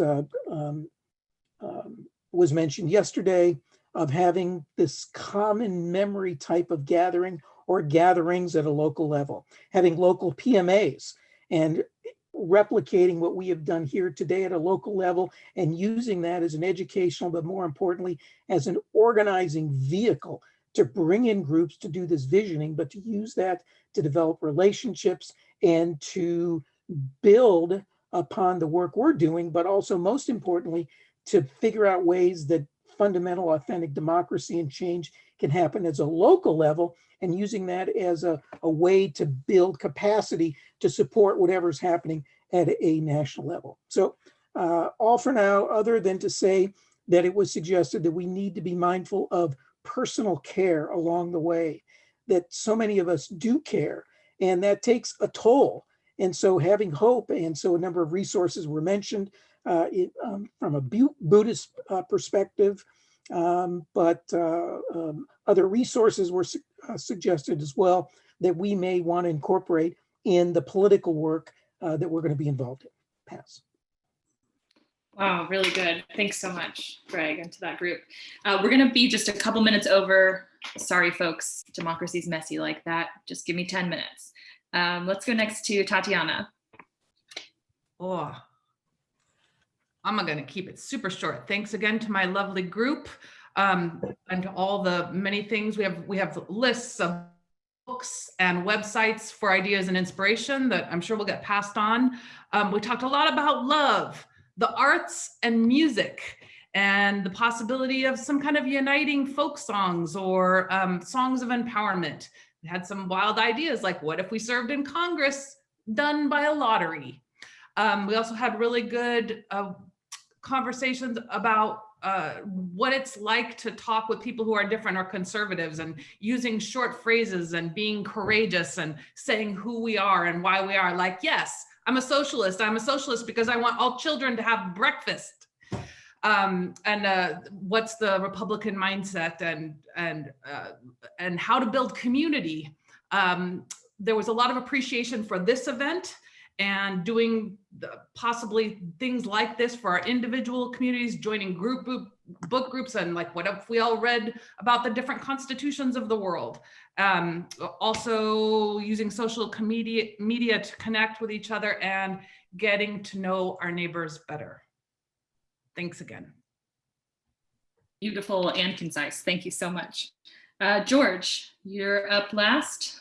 was mentioned yesterday of having this common memory type of gathering or gatherings at a local level, having local PMAs and replicating what we have done here today at a local level and using that as an educational, but more importantly, as an organizing vehicle to bring in groups to do this visioning, but to use that to develop relationships and to build upon the work we're doing, but also most importantly, to figure out ways that fundamental authentic democracy and change can happen as a local level, and using that as a way to build capacity to support whatever's happening at a national level. So all for now, other than to say that it was suggested that we need to be mindful of personal care along the way, that so many of us do care, and that takes a toll. And so having hope, and so a number of resources were mentioned from a Buddhist perspective, but other resources were suggested as well that we may want to incorporate in the political work that we're going to be involved in. Pass. Wow, really good. Thanks so much, Greg, and to that group. We're going to be just a couple minutes over. Sorry, folks, democracy's messy like that. Just give me 10 minutes. Let's go next to Tatiana. Oh, I'm going to keep it super short. Thanks again to my lovely group, and to all the many things. We have lists of books and websites for ideas and inspiration that I'm sure will get passed on. We talked a lot about love, the arts and music, and the possibility of some kind of uniting folk songs or songs of empowerment. We had some wild ideas like, what if we served in Congress done by a lottery? We also had really good conversations about what it's like to talk with people who are different or conservatives, and using short phrases and being courageous and saying who we are and why we are. Like, yes, I'm a socialist. I'm a socialist because I want all children to have breakfast. What's the Republican mindset, and how to build community. There was a lot of appreciation for this event and doing possibly things like this for our individual communities, joining book groups, and like, what if we all read about the different constitutions of the world? Also using social media to connect with each other and getting to know our neighbors better. Thanks again. Beautiful and concise. Thank you so much. George, you're up last.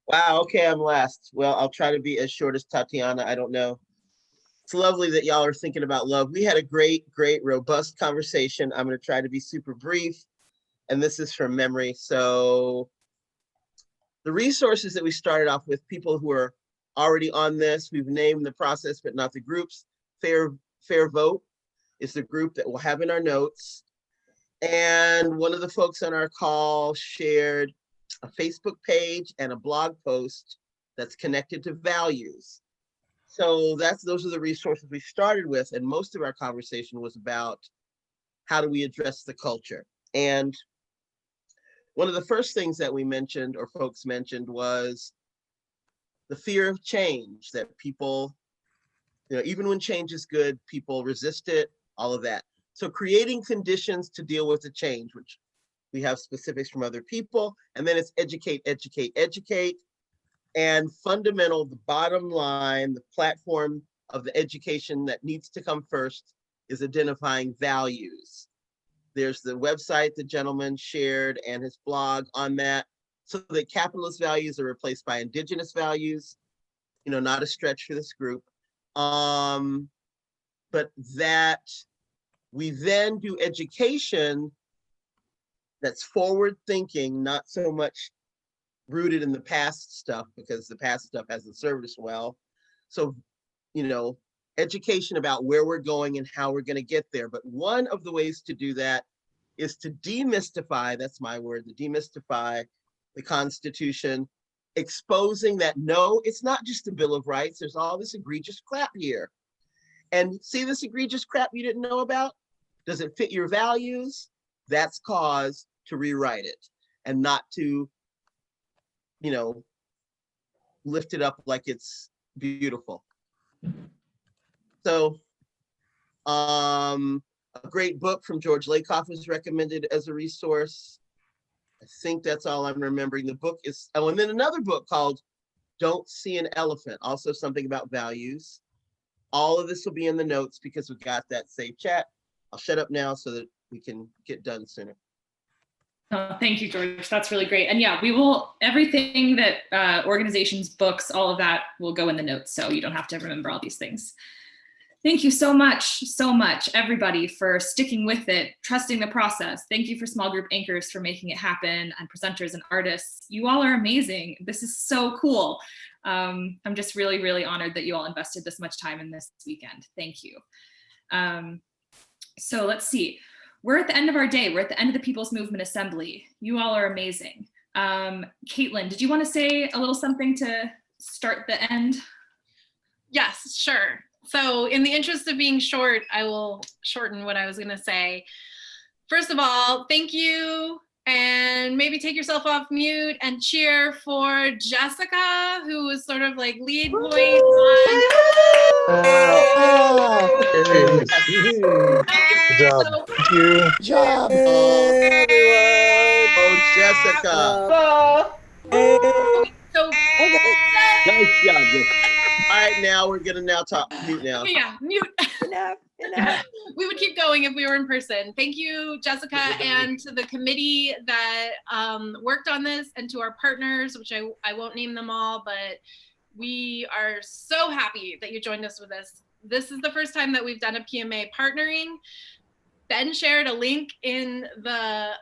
Wow, okay, I'm last. Well, I'll try to be as short as Tatiana. I don't know. It's lovely that y'all are thinking about love. We had a great, robust conversation. I'm going to try to be super brief, and this is from memory. So the resources that we started off with, people who are already on this, we've named the process, but not the groups. Fair Vote is the group that we'll have in our notes. And one of the folks on our call shared a Facebook page and a blog post that's connected to values. So those are the resources we started with. And most of our conversation was about how do we address the culture. And one of the first things that we mentioned, or folks mentioned, was the fear of change, that people, even when change is good, people resist it, all of that. So creating conditions to deal with the change, which we have specifics from other people, and then it's educate, educate, educate. And fundamental, the bottom line, the platform of the education that needs to come first is identifying values. There's the website the gentleman shared and his blog on that, so that capitalist values are replaced by indigenous values, not a stretch for this group. But that we then do education that's forward thinking, not so much rooted in the past stuff, because the past stuff hasn't served us well. So, education about where we're going and how we're going to get there. But one of the ways to do that is to demystify, that's my word, to demystify the Constitution, exposing that, no, it's not just a Bill of Rights. There's all this egregious crap here. And see this egregious crap you didn't know about? Does it fit your values? That's cause to rewrite it, and not to, lift it up like it's beautiful. So a great book from George Lakoff was recommended as a resource. I think that's all I'm remembering. The book is, oh, and then another book called Don't See an Elephant, also something about values. All of this will be in the notes because we got that safe chat. I'll shut up now so that we can get done sooner. Oh, thank you, George. That's really great. And yeah, we will, everything that organizations, books, all of that will go in the notes, so you don't have to remember all these things. Thank you so much, everybody, for sticking with it, trusting the process. Thank you for small group anchors for making it happen, and presenters and artists. You all are amazing. This is so cool. I'm just really, really honored that you all invested this much time in this weekend. Thank you. So let's see. We're at the end of our day. We're at the end of the People's Movement Assembly. You all are amazing. Caitlin, did you want to say a little something to start the end? Yes, sure. So in the interest of being short, I will shorten what I was going to say. First of all, thank you. And maybe take yourself off mute and cheer for Jessica, who was sort of like lead voice on. Good job. Thank you. Good job. Oh, everyone. Oh, Jessica. So Nice job, Jessica. right, now we're gonna talk mute now. Okay, yeah, mute. Enough. We would keep going if we were in person. Thank you, Jessica, and to the committee that worked on this, and to our partners, which I won't name them all, but we are so happy that you joined us with this. This is the first time that we've done a PMA partnering. Ben shared a link in the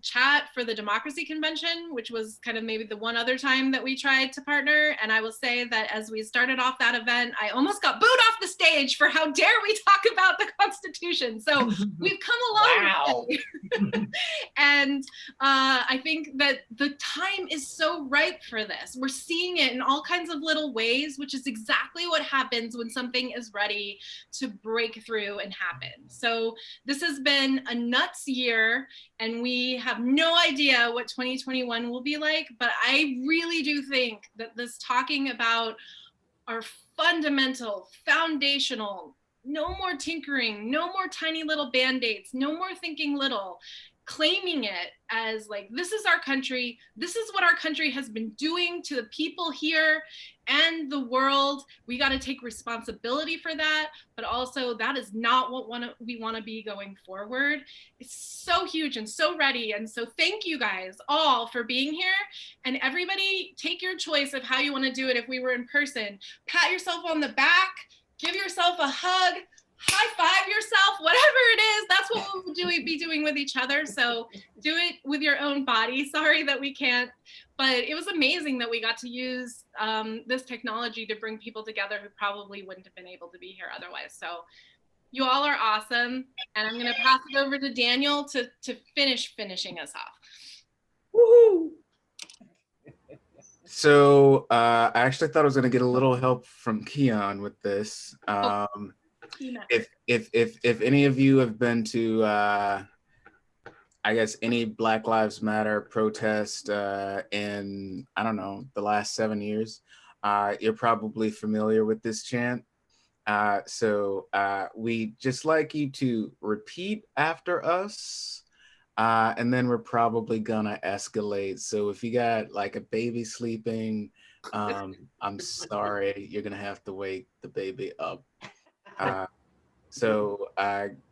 chat for the Democracy Convention, which was kind of maybe the one other time that we tried to partner. And I will say that as we started off that event, I almost got booed off the stage for how dare we talk about the Constitution. So we've come a long way. And I think that the time is so ripe for this. We're seeing it in all kinds of little ways, which is exactly what happens when something is ready to break through and happen. So this has been a nuts year, and we have no idea what 2021 will be like, but I really do think that this talking about our fundamental, foundational, no more tinkering, no more tiny little band-aids, no more thinking little, claiming it as like, this is our country, this is what our country has been doing to the people here and the world. We got to take responsibility for that, but also that is not what we want to be going forward. It's so huge and so ready. And so thank you guys all for being here, and everybody take your choice of how you want to do it. If we were in person, pat yourself on the back, give yourself a hug, high five yourself, whatever it is, that's what we'll be doing with each other. So do it with your own body. Sorry that we can't, but it was amazing that we got to use this technology to bring people together who probably wouldn't have been able to be here otherwise. So you all are awesome. And I'm gonna pass it over to Daniel to finishing us off. Woohoo! So I actually thought I was going to get a little help from Keon with this. If any of you have been to, I guess, any Black Lives Matter protest in, I don't know, the last 7 years, you're probably familiar with this chant. So we just like you to repeat after us, and then we're probably gonna escalate. So if you got like a baby sleeping, I'm sorry, you're gonna have to wake the baby up. So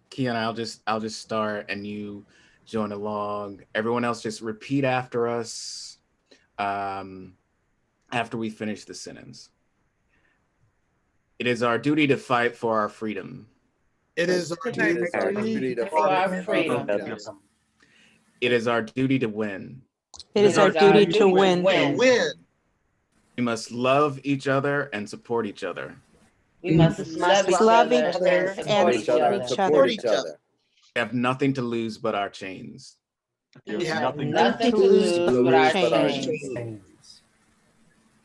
Keon, I'll just start and you join along. Everyone else just repeat after us after we finish the sentence. It is our duty to fight for our freedom. It is our duty to fight for our freedom. It is our duty to win. It is our duty to win. We must love each other and support each other. We must love each other and support each other. We have nothing to lose but our chains. We have nothing to lose but our chains.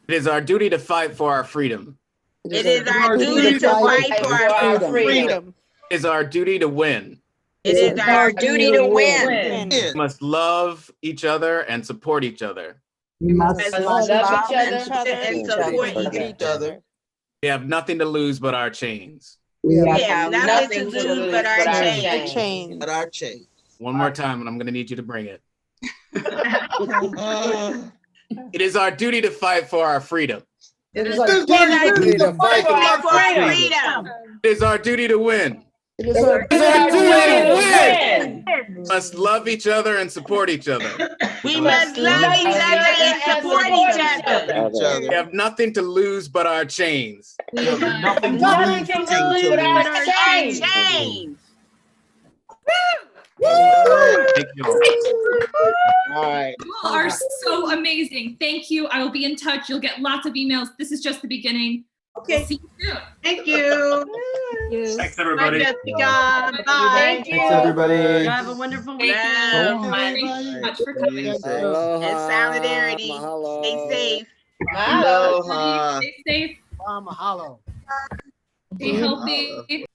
It is our duty to fight for our freedom. It is our duty to fight for our freedom. It is our duty to win. It is our duty to win. We must love each other and support each other. We must love each other and support each other. We have nothing to lose but our chains. We have nothing to lose but our chains. But our chains. One more time, and I'm going to need you to bring it. It is our duty to fight for our freedom. It is our duty to fight for our freedom. It is our duty to win. It is our duty to win. We must love each other and support each other. We must love each other and support each other. We have nothing to lose but our chains. We have nothing to lose but our chains. Thank you all. All right. You all are so amazing. Thank you. I will be in touch. You'll get lots of emails. This is just the beginning. Okay. We'll see you soon. Thank you. Thanks, everybody. Bye, Jessica. Bye. Thanks, everybody. Have a wonderful Thank weekend. you. Thank you so much for coming. And solidarity. Stay safe. Aloha. Stay safe. Mahalo. Stay healthy.